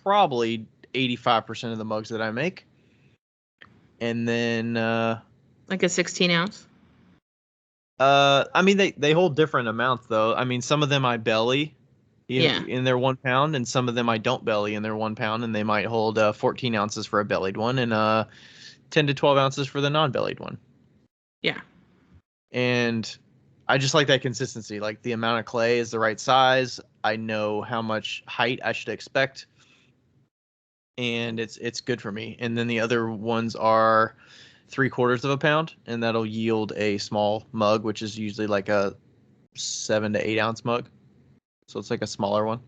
S3: probably 85% of the mugs that I make, and then
S1: like a 16 ounce.
S3: I mean they hold different amounts though. I mean, some of them I belly. In their 1 pound, and some of them I don't belly in their 1 pound, and they might hold 14 ounces for a bellied one and 10 to 12 ounces for the non-bellied one.
S1: Yeah.
S3: And I just like that consistency. Like the amount of clay is the right size. I know how much height I should expect, and it's good for me. And then the other ones are 3/4 of a pound, and that'll yield a small mug, which is usually like a 7 to 8 ounce mug. So it's like a smaller one.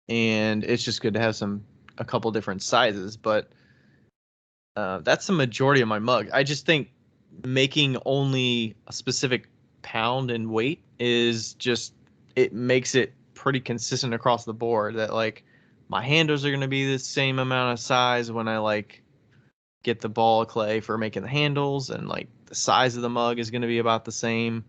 S3: And it's just good to have a couple different sizes, but that's the majority of my mug. I just think making only a specific pound in weight is just, it makes it pretty consistent across the board that like my handles are going to be the same amount of size when I like get the ball of clay for making the handles, and like the size of the mug is going to be about the same.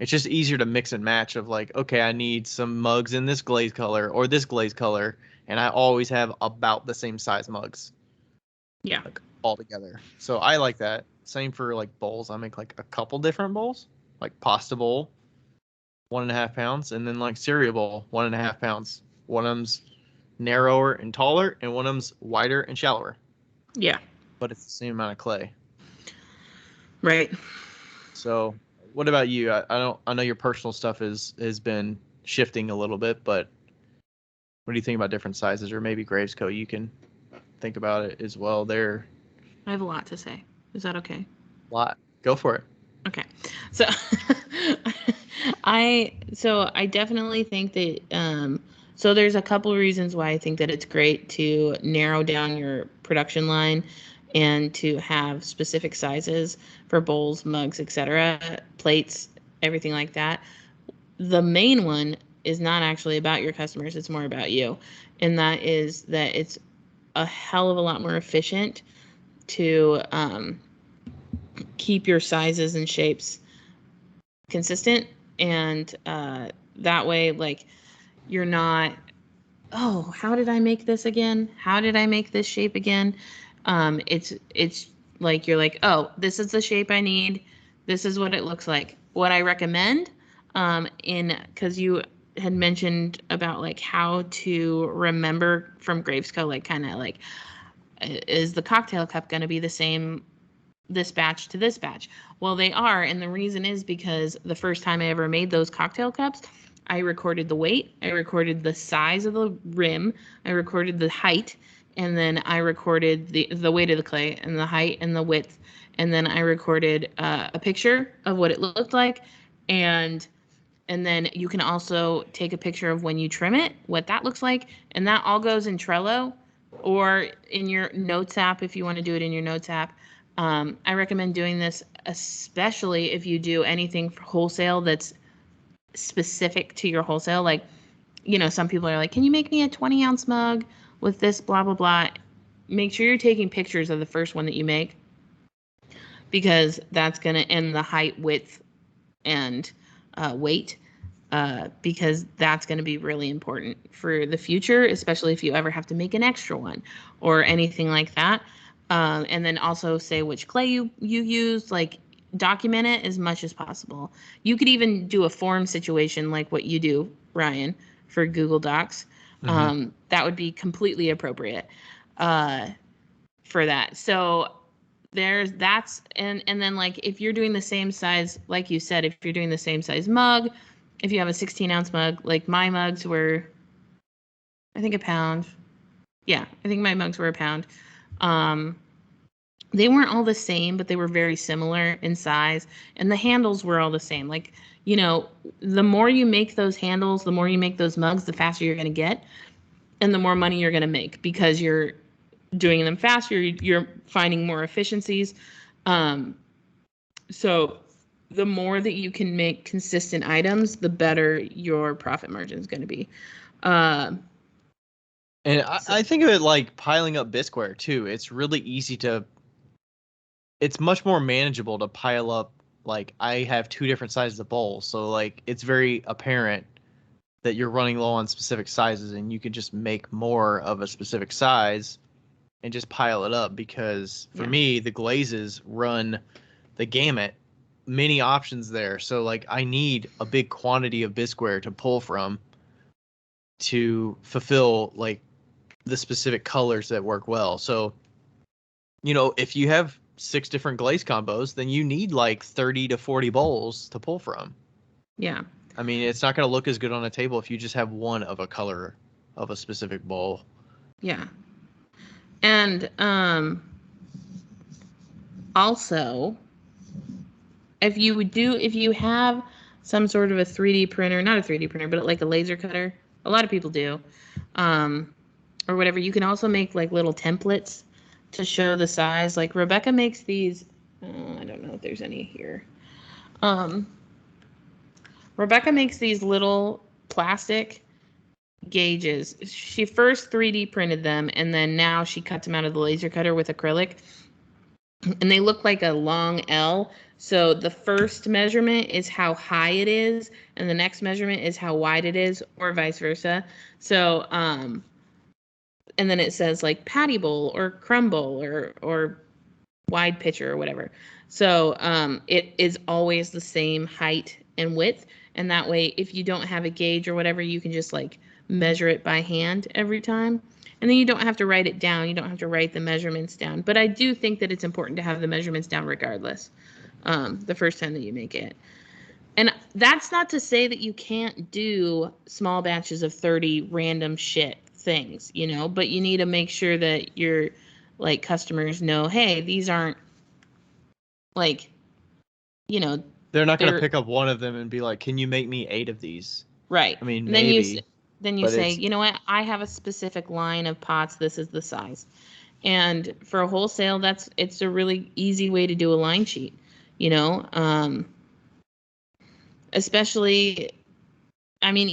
S3: It's just easier to mix and match of like, okay, I need some mugs in this glaze color or this glaze color, and I always have about the same size mugs.
S1: Yeah.
S3: Like all together. So I like that. Same for like bowls. I make like a couple different bowls, like pasta bowl, 1.5 pounds, and then like cereal bowl, 1.5 pounds. One of them's narrower and taller, and one of them's wider and shallower.
S1: Yeah.
S3: But it's the same amount of clay.
S1: Right.
S3: So what about you? I know your personal stuff has been shifting a little bit, but what do you think about different sizes? Or maybe Gravesco, you can think about it as well. I
S1: have a lot to say. Is that okay?
S3: Lot. Go for it.
S1: Okay. So I definitely think that so there's a couple reasons why I think that it's great to narrow down your production line and to have specific sizes for bowls, mugs, etc., plates, everything like that. The main one is not actually about your customers, it's more about you. And that is that it's a hell of a lot more efficient to keep your sizes and shapes consistent, and that way, like, you're not, oh, how did I make this again? How did I make this shape again? It's like you're like, oh, this is the shape I need. This is what it looks like. What I recommend, because you had mentioned about like how to remember from Gravesco, like kind of like, is the cocktail cup going to be the same this batch to this batch? Well, they are, and the reason is because the first time I ever made those cocktail cups, I recorded the weight, I recorded the size of the rim, I recorded the height, and then I recorded the weight of the clay and the height and the width, and then I recorded a picture of what it looked like, and then you can also take a picture of when you trim it, what that looks like, and that all goes in Trello or in your notes app if you want to do it in your notes app. I recommend doing this, especially if you do anything for wholesale that's specific to your wholesale. Like, some people are like, can you make me a 20-ounce mug with this blah, blah, blah? Make sure you're taking pictures of the first one that you make, because that's going to end the height, width, and weight, because that's going to be really important for the future, especially if you ever have to make an extra one or anything like that. And then also say which clay you use, like document it as much as possible. You could even do a form situation like what you do, Ryan, for Google Docs. That would be completely appropriate for that. So that's and then like if you're doing the same size, like you said, if you're doing the same size mug, if you have a 16-ounce mug, like my mugs were, I think, a pound. Yeah, I think my mugs were a pound. They weren't all the same, but they were very similar in size, and the handles were all the same. Like, the more you make those handles, the more you make those mugs, the faster you're going to get, and the more money you're going to make because you're doing them faster, you're finding more efficiencies. So the more that you can make consistent items, the better your profit margin is going to be.
S3: And I think of it like piling up bisqueware too. It's really easy it's much more manageable to pile up. Like, I have 2 different sizes of bowls, so like it's very apparent that you're running low on specific sizes, and you can just make more of a specific size and just pile it up, because for me, the glazes run the gamut, many options there. So like I need a big quantity of bisqueware to pull from to fulfill like the specific colors that work well. So, if you have 6 different glaze combos, then you need like 30 to 40 bowls to pull from.
S1: Yeah.
S3: I mean, it's not going to look as good on a table if you just have one of a color of a specific bowl.
S1: Yeah. And also, if you have some sort of a 3D printer, not a 3D printer, but like a laser cutter, a lot of people do, or whatever, you can also make like little templates to show the size. Like Rebecca makes these, I don't know if there's any here. Rebecca makes these little plastic gauges. She first 3D printed them, and then now she cuts them out of the laser cutter with acrylic. And they look like a long L. So the first measurement is how high it is, and the next measurement is how wide it is, or vice versa. So, and then it says like patty bowl or crumble or wide pitcher or whatever. So it is always the same height and width. And that way, if you don't have a gauge or whatever, you can just like measure it by hand every time. And then you don't have to write it down. You don't have to write the measurements down. But I do think that it's important to have the measurements down regardless, the first time that you make it. And that's not to say that you can't do small batches of 30 random shit things, but you need to make sure that your like customers know, hey, these aren't like,
S3: they're not going to pick up one of them and be like, can you make me 8 of these?
S1: Right.
S3: I mean,
S1: and
S3: maybe.
S1: Then you say, you know what? I have a specific line of pots. This is the size. And for a wholesale, it's a really easy way to do a line sheet, especially, I mean,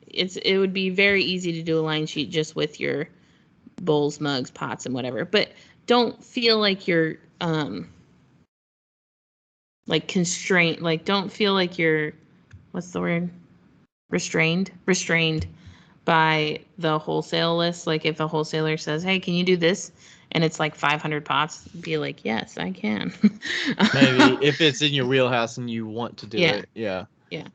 S1: it would be very easy to do a line sheet just with your bowls, mugs, pots, and whatever. But don't feel like you're like constraint, like don't feel like you're, what's the word? Restrained by the wholesale list. Like if a wholesaler says, hey, can you do this? And it's like 500 pots, be like, yes, I can.
S3: Maybe if it's in your wheelhouse and you want to do it. Yeah.
S1: Yeah.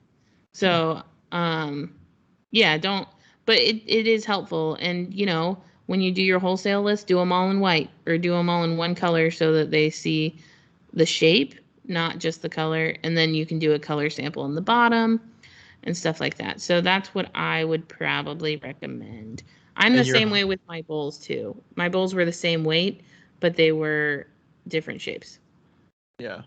S1: So, yeah, don't, but it is helpful. And, you know, when you do your wholesale list, do them all in white or do them all in one color so that they see the shape, not just the color. And then you can do a color sample in the bottom and stuff like that. So that's what I would probably recommend. I'm the same way with my bowls too. My bowls were the same weight, but they were different shapes.
S3: Yeah.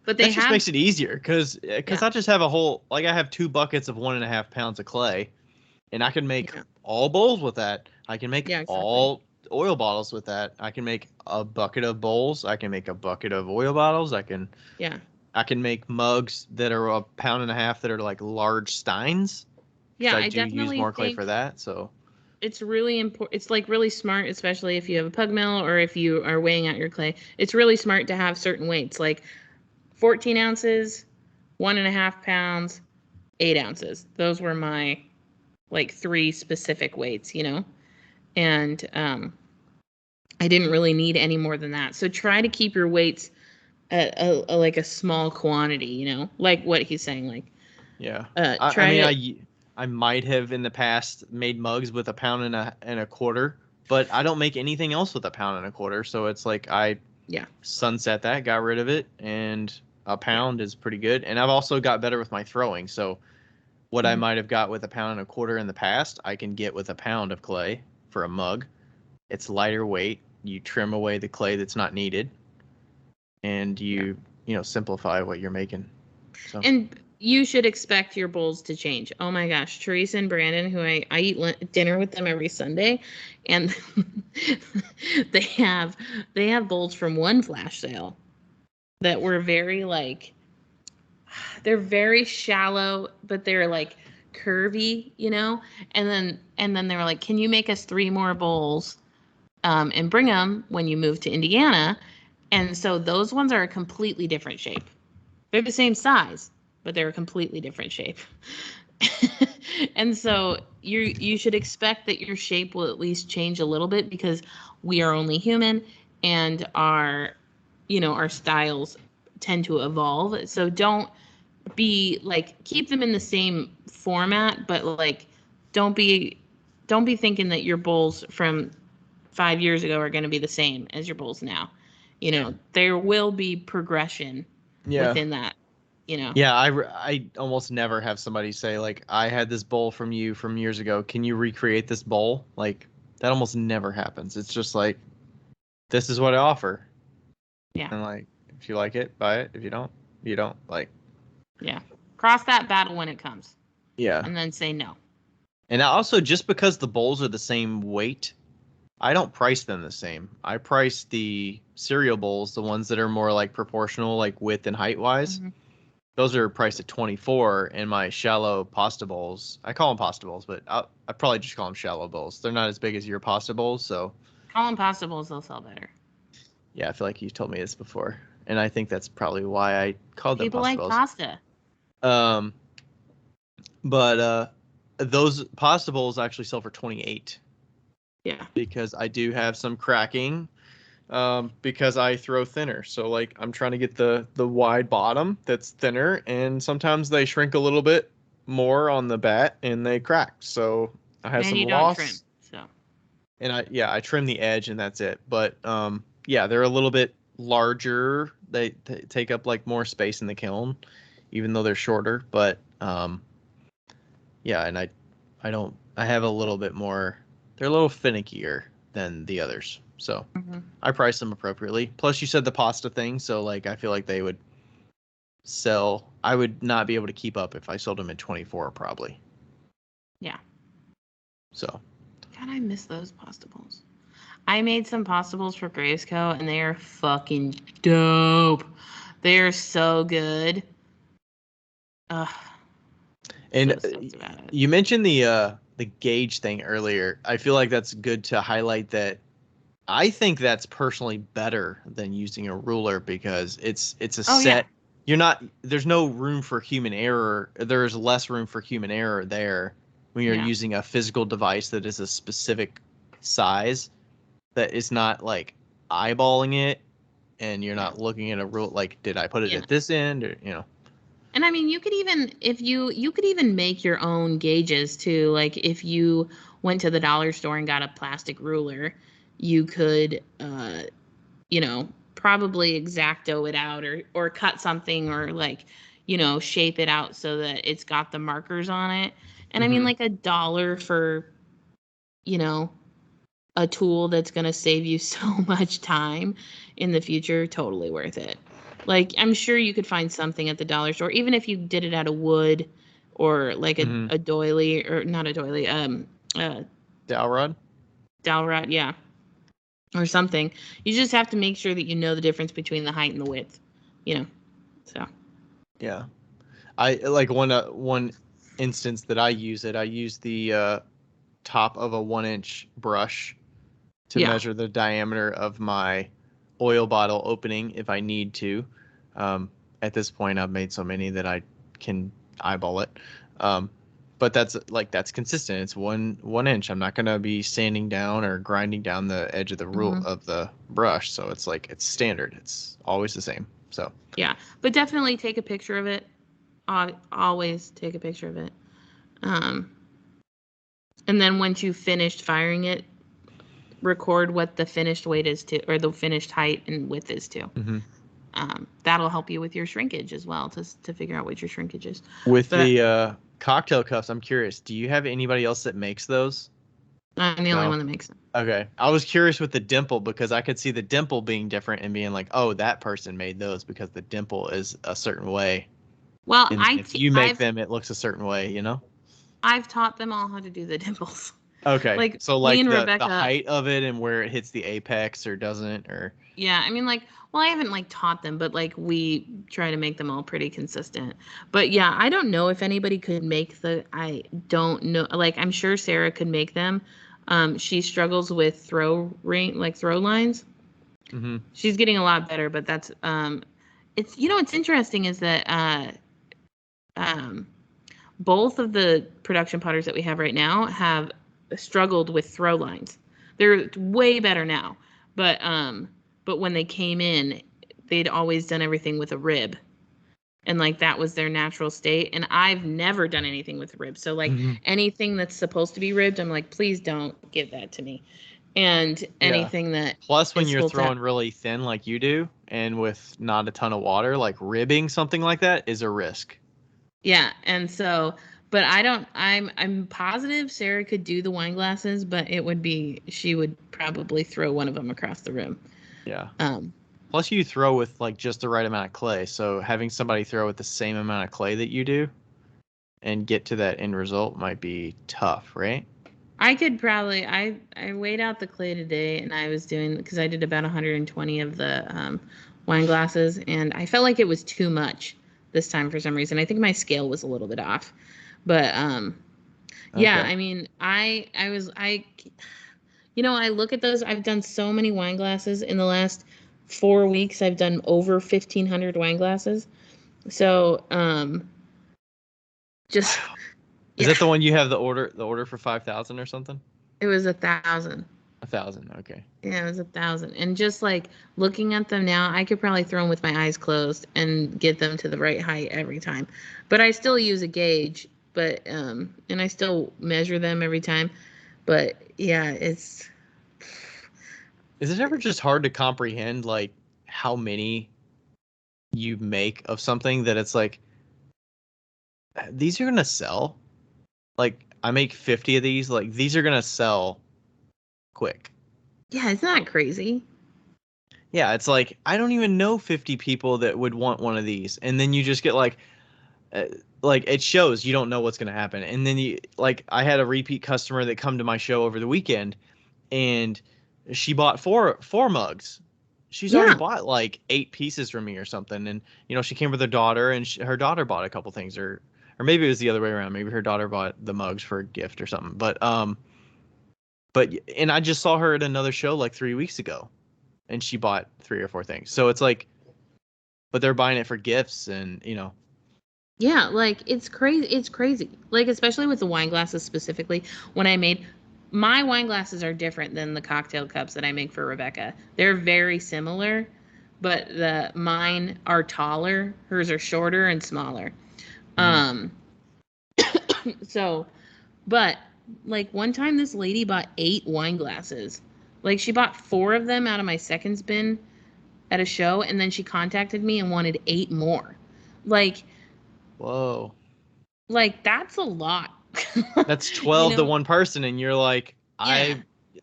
S1: But they
S3: that just makes it easier because I just have I have 2 buckets of 1.5 pounds of clay, and I can make all bowls with that. I can make all oil bottles with that. I can make a bucket of bowls. I can make a bucket of oil bottles. I can make mugs that are 1.5 pounds that are like large steins.
S1: Yeah,
S3: I do use more clay for that. So
S1: it's really important. It's like really smart, especially if you have a pug mill or if you are weighing out your clay. It's really smart to have certain weights, like 14 ounces, 1.5 pounds, 8 ounces. Those were my like 3 specific weights, you know? And I didn't really need any more than that. So try to keep your weights at like a small quantity, you know, like what he's saying. Like,
S3: I might have in the past made mugs with 1.25 pounds, but I don't make anything else with 1.25 pounds. So it's like I sunset that, got rid of it, and 1 pound is pretty good. And I've also got better with my throwing. So what I might have got with 1.25 pounds in the past, I can get with 1 pound of clay for a mug. It's lighter weight. You trim away the clay that's not needed, and you simplify what you're making. So.
S1: And you should expect your bowls to change. Oh my gosh, Teresa and Brandon, who I eat dinner with them every Sunday, and they have bowls from one flash sale that were very like, they're very shallow, but they're like curvy, you know. And then they were like, can you make us 3 more bowls and bring them when you move to Indiana? And so those ones are a completely different shape. They're the same size, but they're a completely different shape. And so you should expect that your shape will at least change a little bit because we are only human and our styles tend to evolve. So don't be like, keep them in the same format, but like don't be thinking that your bowls from 5 years ago are going to be the same as your bowls now. You know, there will be progression within that, you know.
S3: Yeah, I almost never have somebody say like, I had this bowl from you from years ago. Can you recreate this bowl? Like that almost never happens. It's just like, this is what I offer.
S1: Yeah.
S3: And like, if you like it, buy it. If you don't, you don't. Like.
S1: Yeah. Cross that battle when it comes.
S3: Yeah.
S1: And then say no.
S3: And also, just because the bowls are the same weight, I don't price them the same. I price the cereal bowls, the ones that are more like proportional, like width and height wise. Mm-hmm. Those are priced at $24, and my shallow pasta bowls, I call them pasta bowls, but I probably just call them shallow bowls. They're not as big as your pasta bowls, so.
S1: Call them pasta bowls, they'll sell better.
S3: Yeah, I feel like you've told me this before, and I think that's probably why I called them pasta bowls.
S1: People like pasta.
S3: But those pasta bowls actually sell for $28.
S1: Yeah.
S3: Because I do have some cracking. Because I throw thinner. So like I'm trying to get the wide bottom that's thinner, and sometimes they shrink a little bit more on the bat and they crack. So I have some loss.
S1: Don't trim, so.
S3: And I trim the edge and that's it. But they're a little bit larger. They take up like more space in the kiln, even though they're shorter. But and I have a little bit more. They're a little finickier than the others. So I price them appropriately. Plus, you said the pasta thing, so like I feel like they would sell. I would not be able to keep up if I sold them at 24, probably.
S1: Yeah.
S3: So.
S1: God, I miss those pasta bowls. I made some pasta bowls for Gravesco, and they are fucking dope. They are so good.
S3: And you mentioned the gauge thing earlier. I feel like that's good to highlight that. I think that's personally better than using a ruler because it's a set there's no room for human error. There's less room for human error there when you're using a physical device that is a specific size that is not like eyeballing it, and you're not looking at a real, like, did I put it at this end, or, you know.
S1: And I mean, you could even, if you could even make your own gauges too. Like if you went to the dollar store and got a plastic ruler, you could, you know, probably X-Acto it out, or cut something, or like, you know, shape it out so that it's got the markers on it. And I mean, like $1 for, you know, a tool that's going to save you so much time in the future, totally worth it. Like, I'm sure you could find something at the dollar store, even if you did it out of wood, or like a doily, or not a doily,
S3: dowel rod,
S1: yeah, or something. You just have to make sure that you know the difference between the height and the width, you know. So
S3: yeah, I like one instance that I use the top of a 1-inch brush to measure the diameter of my oil bottle opening if I need to. At this point, I've made so many that I can eyeball it. But that's consistent. It's one inch. I'm not gonna be sanding down or grinding down the edge of the rule of the brush. So it's like, it's standard. It's always the same. So
S1: yeah, but definitely take a picture of it. Always take a picture of it. And then once you've finished firing it, record what the finished weight is to, or the finished height and width is to. That'll help you with your shrinkage as well, to figure out what your shrinkage is.
S3: With the cocktail cups, I'm curious, do you have anybody else that makes those?
S1: I'm the only one that makes them.
S3: Okay. I was curious with the dimple, because I could see the dimple being different and being like, oh, that person made those because the dimple is a certain way.
S1: Well,
S3: and if you make them, it looks a certain way, you know?
S1: I've taught them all how to do the dimples.
S3: Okay.
S1: Like,
S3: so like
S1: me and
S3: the
S1: Rebecca,
S3: height of it and where it hits the apex or doesn't, or
S1: yeah, I mean, like, well, I haven't like taught them, but like we try to make them all pretty consistent. But yeah, I don't know if anybody could make I don't know. Like, I'm sure Sarah could make them. She struggles with throw lines. She's getting a lot better, but that's it's, you know, what's interesting is that both of the production potters that we have right now have struggled with throw lines. They're way better now, but when they came in, they'd always done everything with a rib, and like that was their natural state. And I've never done anything with ribs, so like anything that's supposed to be ribbed, I'm like, please don't give that to me. And anything that
S3: plus when you're throwing really thin like you do, and with not a ton of water, like ribbing something like that is a risk.
S1: Yeah, and so, but I'm positive Sarah could do the wine glasses, but she would probably throw one of them across the room.
S3: Yeah. Plus you throw with like just the right amount of clay, so having somebody throw with the same amount of clay that you do and get to that end result might be tough, right?
S1: I could probably, I weighed out the clay today, and I was doing, because I did about 120 of the wine glasses, and I felt like it was too much this time for some reason. I think my scale was a little bit off, but yeah, I mean, I you know, I look at those. I've done so many wine glasses in the last 4 weeks. I've done over 1,500 wine glasses. So just
S3: is that the one you have the order for 5,000 or something?
S1: It was 1,000.
S3: 1,000, okay.
S1: Yeah, it was 1,000. And just like looking at them now, I could probably throw them with my eyes closed and get them to the right height every time. But I still use a gauge, but and I still measure them every time. But yeah, is
S3: it ever just hard to comprehend like how many you make of something that it's like, these are gonna sell? Like, I make 50 of these, like these are gonna sell quick.
S1: Yeah, it's not crazy.
S3: Yeah, it's like, I don't even know 50 people that would want one of these, and then you just get like it shows you don't know what's gonna happen. And then you, like, I had a repeat customer that come to my show over the weekend, and she bought four mugs. She's already bought like 8 pieces from me or something, and you know, she came with her daughter, and her daughter bought a couple things, or maybe it was the other way around. Maybe her daughter bought the mugs for a gift or something. But and I just saw her at another show like 3 weeks ago, and she bought 3 or 4 things. So it's like but they're buying it for gifts and,
S1: Yeah, like it's crazy. It's crazy. Like especially with the wine glasses specifically. When I made my wine glasses are different than the cocktail cups that I make for Rebecca. They're very similar, but mine are taller. Hers are shorter and smaller.
S3: Mhm.
S1: So, but like one time this lady bought 8 wine glasses. Like she bought 4 of them out of my seconds bin at a show, and then she contacted me and wanted 8 more. Like
S3: Whoa.
S1: That's a lot.
S3: That's
S1: You
S3: 12 to
S1: know?
S3: one person, and you're like,
S1: Yeah.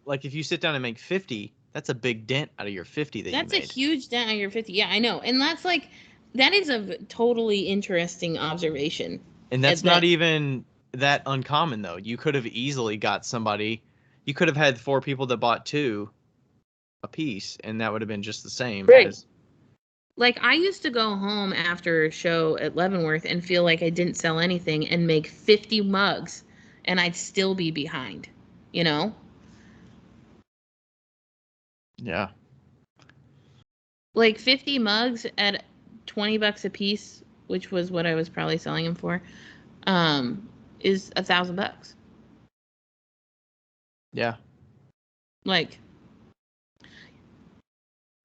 S3: like if you sit down and make 50, that's a big dent out of your 50 that you
S1: That's a
S3: made.
S1: huge dent on your 50. Yeah, I know. And that is a totally interesting observation.
S3: And that's not
S1: That
S3: even that uncommon though. You could have easily got somebody, you could have had 4 people that bought 2 a piece, and that would have been just the same
S1: Right.
S3: as.
S1: Like I used to go home after a show at Leavenworth and feel like I didn't sell anything and make 50 mugs and I'd still be behind, you know?
S3: Yeah.
S1: Like 50 mugs at $20 a piece, which was what I was probably selling them for, is $1,000.
S3: Yeah.
S1: Like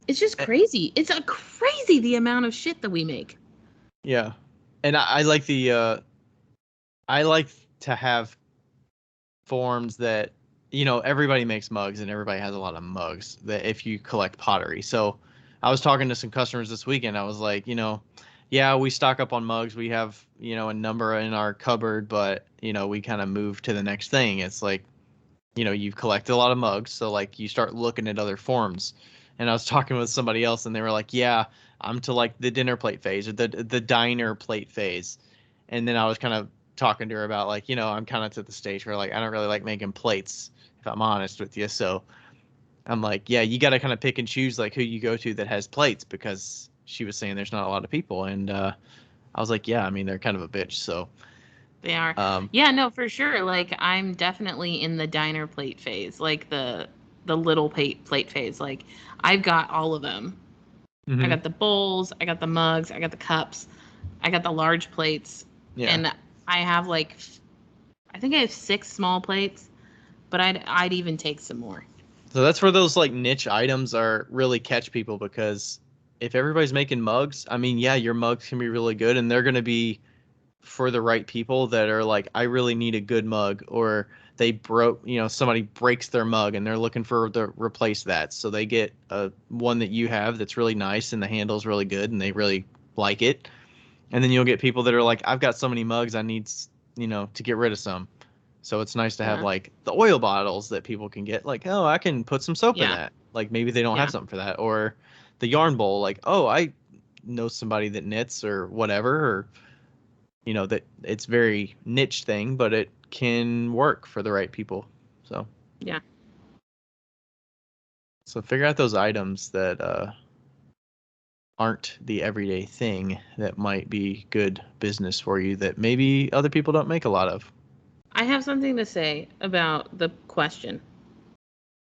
S1: it's just crazy. It's a crazy the amount of shit that we make.
S3: Yeah. And I like I like to have forms that, everybody makes mugs and everybody has a lot of mugs that if you collect pottery. So I was talking to some customers this weekend. I was like, yeah, we stock up on mugs. We have, a number in our cupboard, but, we kind of move to the next thing. It's like, you've collected a lot of mugs. So like you start looking at other forms. And I was talking with somebody else and they were like, yeah, I'm to like the dinner plate phase or the diner plate phase. And then I was kind of talking to her about like, I'm kind of to the stage where like I don't really like making plates, if I'm honest with you. So I'm like, yeah, you got to kind of pick and choose like who you go to that has plates, because she was saying there's not a lot of people, and I was like, yeah, I mean they're kind of a bitch. So
S1: They are.
S3: um,
S1: Yeah, no, for sure. Like I'm definitely in the diner plate phase, like the little plate phase. Like I've got all of them. I
S3: mhm.
S1: got the bowls, I got the mugs, I got the cups, I got the large plates,
S3: Yeah.
S1: and I have I think I have 6 small plates, but I'd even take some more.
S3: So that's where those like niche items are really catch people, because if everybody's making mugs, I mean, yeah, your mugs can be really good and they're going to be for the right people that are like, I really need a good mug, or they broke, somebody breaks their mug and they're looking for to replace that. So they get a one that you have that's really nice and the handle's really good and they really like it. And then you'll get people that are like, I've got so many mugs, I need, to get rid of some. So it's nice to have
S1: Yeah.
S3: like the oil bottles that people can get. Like, oh, I can put some soap in
S1: Yeah.
S3: that. Like maybe they don't
S1: Yeah.
S3: have something for that. Or the yarn bowl. Like, oh, I know somebody that knits or whatever. Or that it's very niche thing, but it can work for the right people. So
S1: Yeah.
S3: so figure out those items that aren't the everyday thing that might be good business for you that maybe other people don't make a lot of.
S1: I have something to say about the question.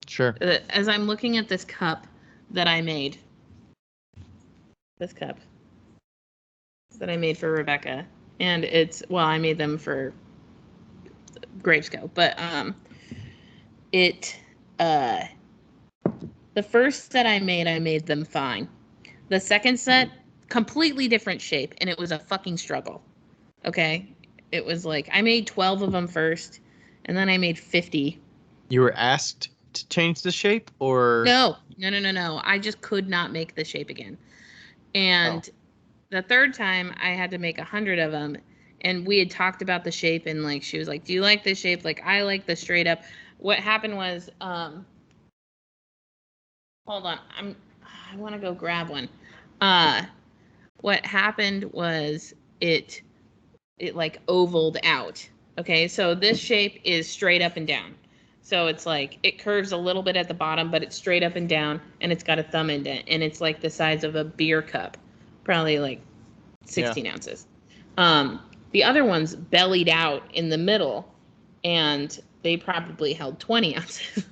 S3: Sure.
S1: As I'm looking at this cup that I made, this cup that I made for Rebecca, and I made them for Gravesco, but it uh the first set I made them fine. The second set, completely different shape, and it was a fucking struggle. Okay? It was like I made 12 of them first, and then I made 50.
S3: You were asked to change the shape, or
S1: No. I just could not make the shape again. And the third time I had to make 100 of them, and we had talked about the shape, and like she was like, "Do you like this shape?" Like I like the straight up. What happened was hold on. I want to go grab one. Uh what happened was it like ovaled out. Okay? So this shape is straight up and down. So it's like it curves a little bit at the bottom, but it's straight up and down, and it's got a thumb indent, and it's like the size of a beer cup. Probably like 16 ounces. The other ones bellied out in the middle, and they probably held 20 ounces.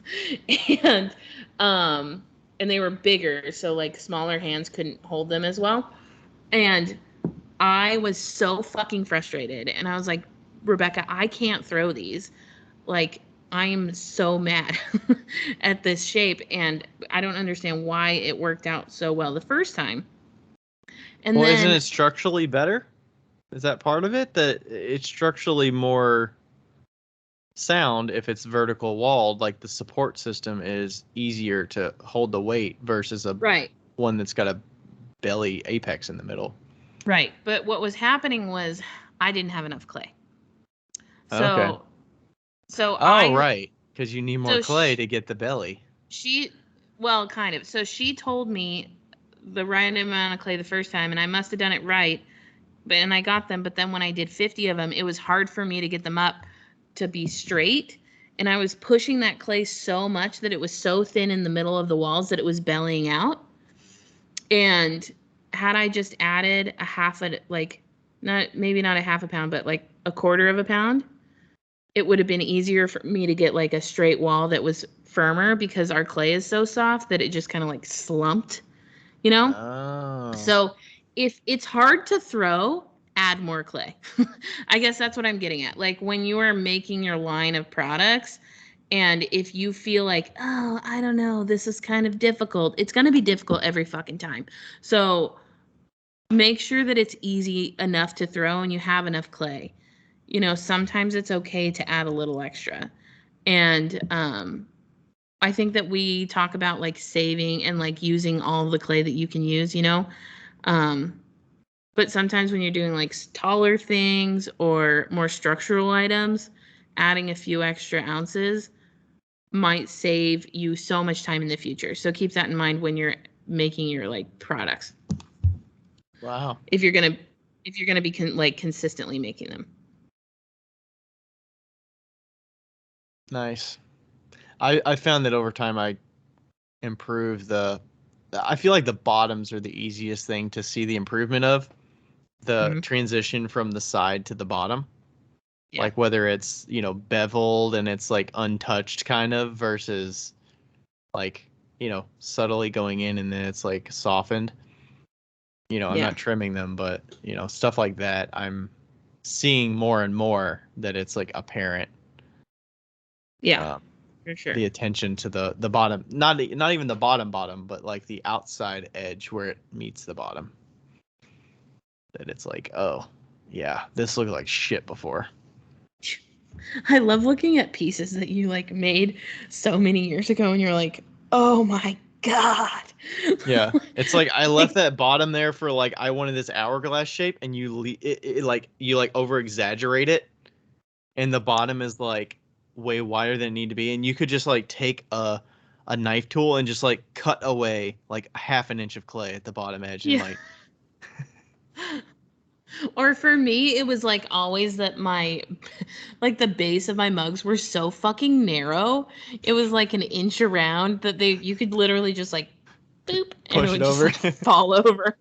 S1: and um, and they were bigger, so like smaller hands couldn't hold them as well. And I was so fucking frustrated. And I was like, Rebecca, I can't throw these. Like, I am so mad at this shape. And I don't understand why it worked out so well the first time. And
S3: Well,
S1: then,
S3: isn't it structurally better? Is that part of it? That it's structurally more sound if it's vertical walled, like the support system is easier to hold the weight versus a
S1: right.
S3: one that's got a belly apex in the middle.
S1: Right. But what was happening was I didn't have enough clay. So,
S3: Okay.
S1: so
S3: Right. Because you need more clay to get the belly.
S1: Well, kind of. So she told me the right amount of clay the first time, and I must have done it right. And I got them. But then when I did 50 of them, it was hard for me to get them up to be straight. And I was pushing that clay so much that it was so thin in the middle of the walls that it was bellying out. And had I just added maybe not a half a pound, but like a quarter of a pound, it would have been easier for me to get like a straight wall that was firmer because our clay is so soft that it just kind of like slumped, you know?
S3: Oh.
S1: So if it's hard to throw, add more clay. I guess that's what I'm getting at. Like when you are making your line of products, and if you feel like, oh, I don't know, this is kind of difficult, it's going to be difficult every fucking time. So make sure that it's easy enough to throw and you have enough clay. You know, sometimes it's okay to add a little extra. And I think that we talk about like saving and like using all the clay that you can use, you know. But sometimes when you're doing like taller things or more structural items, adding a few extra ounces might save you so much time in the future. So keep that in mind when you're making your like products.
S3: Wow.
S1: If you're gonna be consistently making them.
S3: Nice. I found that over time I improved I feel like the bottoms are the easiest thing to see the improvement of. The transition from the side to the bottom. Yeah. Like whether it's, beveled and it's like untouched kind of versus like, subtly going in and then it's like softened. I'm not trimming them, but, stuff like that. I'm seeing more and more that it's like apparent.
S1: Yeah, for sure.
S3: The attention to the bottom, not even the bottom, but like the outside edge where it meets the bottom. That it's like, oh, yeah, this looked like shit before.
S1: I love looking at pieces that you like made so many years ago and you're like, oh my God.
S3: Yeah. It's like I left that bottom there for like I wanted this hourglass shape and you over exaggerate it and the bottom is like way wider than it need to be and you could just like take a knife tool and just like cut away like half an inch of clay at the bottom edge and like
S1: or for me it was like always that my like the base of my mugs were so fucking narrow. It was like an inch around that you could literally just like boop and
S3: push
S1: it would
S3: it over.
S1: just like fall over.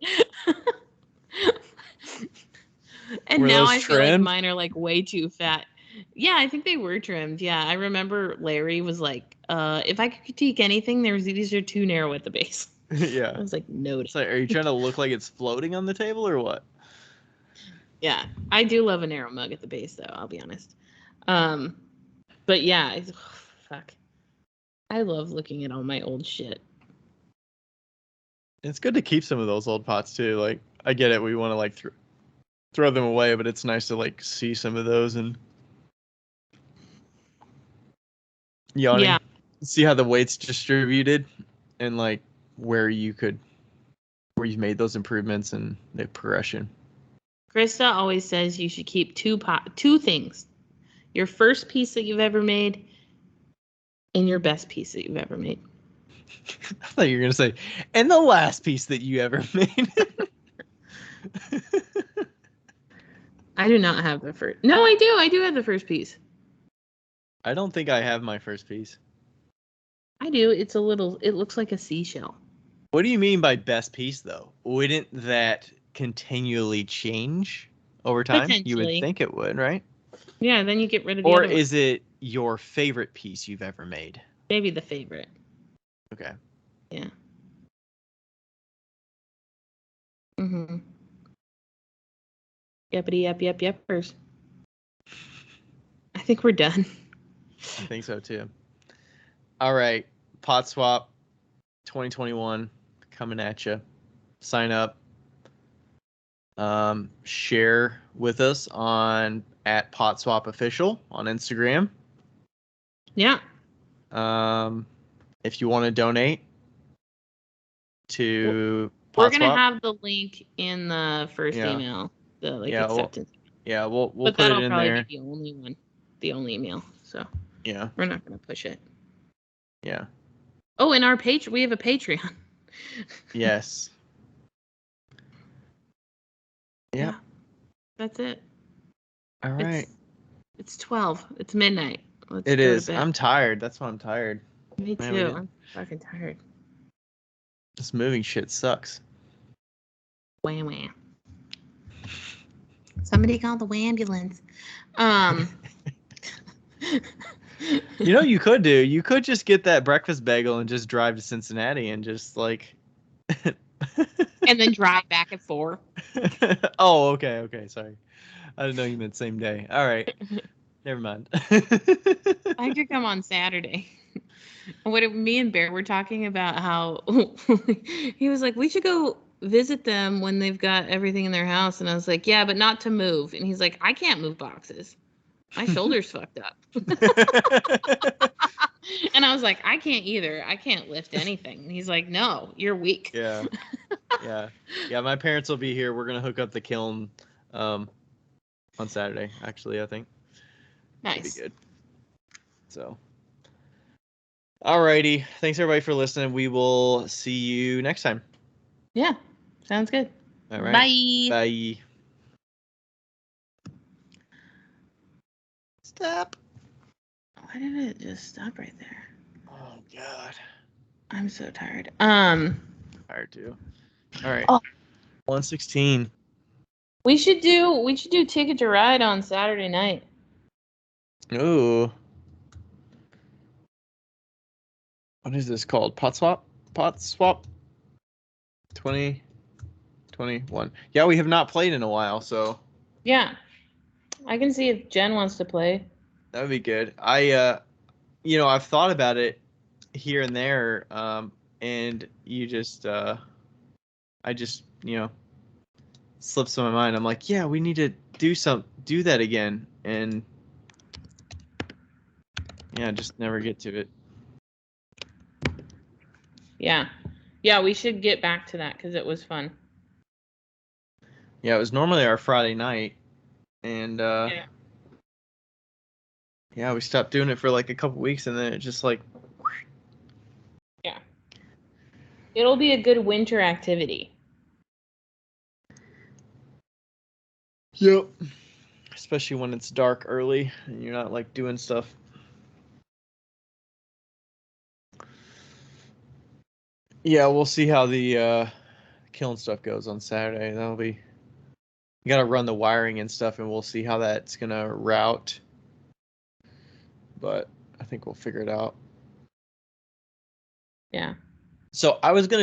S1: And now I feel like mine are like way too fat. Yeah, I think they were trimmed. Yeah, I remember Larry was like, if I could critique anything, these are too narrow at the base.
S3: Yeah.
S1: I was like, noted.
S3: It's like, are you trying to look like it's floating on the table or what?
S1: Yeah, I do love a narrow mug at the base, though. I'll be honest. But yeah, fuck. I love looking at all my old shit.
S3: It's good to keep some of those old pots too. Like, I get it. We want to like throw them away, but it's nice to like see some of those and yawning. Yeah. See how the weight's distributed and like where you've made those improvements and the progression.
S1: Krista always says you should keep two things: your first piece that you've ever made and your best piece that you've ever made.
S3: I thought you were gonna say, and the last piece that you ever made.
S1: I do not have the first. No, I do. I do have the first piece.
S3: I don't think I have my first piece.
S1: I do. It looks like a seashell.
S3: What do you mean by best piece, though? Wouldn't that continually change over time? You would think it would, right?
S1: Yeah, then you get rid of the other one.
S3: Or is it your favorite piece you've ever made?
S1: Maybe the favorite.
S3: Okay.
S1: Yeah. Mm-hmm. Yeppity yep yep yeppers. I think we're done.
S3: I think so too. All right, Pot Swap 2021 coming at you. Sign up. Share with us on @PotSwapOfficial on Instagram.
S1: Yeah.
S3: If you want to donate to
S1: We're gonna
S3: PotSwap,
S1: have the link in the first email, the acceptance.
S3: We'll
S1: but
S3: put it
S1: that'll
S3: in
S1: probably
S3: there.
S1: be the only one, the only email. So
S3: Yeah,
S1: we're not gonna push it.
S3: yeah.
S1: Oh, and we have a Patreon.
S3: Yes.
S1: Yeah. That's it.
S3: All right.
S1: It's 12. It's midnight. Let's
S3: It
S1: go
S3: is.
S1: to bed.
S3: I'm tired. That's why I'm tired.
S1: Me
S3: Man,
S1: too. I'm fucking tired.
S3: This moving shit sucks.
S1: Wham wham. Somebody call the ambulance.
S3: You know, you could just get that breakfast bagel and just drive to Cincinnati and just like.
S1: And then drive back at 4.
S3: Oh, okay, sorry. I didn't know you meant same day. All right, never mind.
S1: I could come on Saturday. Me and Bear were talking about how he was like, we should go visit them when they've got everything in their house. And I was like, yeah, but not to move. And he's like, I can't move boxes. My shoulder's fucked up. And I was like, I can't either. I can't lift anything. And he's like, no, you're weak.
S3: Yeah. My parents will be here. We're gonna hook up the kiln on Saturday. Actually, I think.
S1: Nice.
S3: Should be good. So. Alrighty. Thanks everybody for listening. We will see you next time.
S1: Yeah. Sounds good.
S3: All right.
S1: Bye.
S3: Bye. Stop.
S1: Why did it just stop right there?
S3: Oh God.
S1: I'm so tired.
S3: Tired too. All right. 116.
S1: We should do Ticket to Ride on Saturday night.
S3: Ooh. What is this called? Pot Swap? 2021. Yeah, we have not played in a while, so.
S1: Yeah. I can see if Jen wants to play.
S3: That would be good. I've thought about it here and there, and I just, slips in my mind. I'm like, yeah, we need to do that again, and yeah, just never get to it.
S1: Yeah, we should get back to that because it was fun.
S3: Yeah, it was normally our Friday night, and yeah, we stopped doing it for like a couple weeks, and then it just like.
S1: Yeah. It'll be a good winter activity.
S3: Yep. Especially when it's dark early and you're not like doing stuff. Yeah, we'll see how the kiln stuff goes on Saturday. That'll be. You gotta run the wiring and stuff, and we'll see how that's gonna route. But I think we'll figure it out.
S1: Yeah.
S3: So I was gonna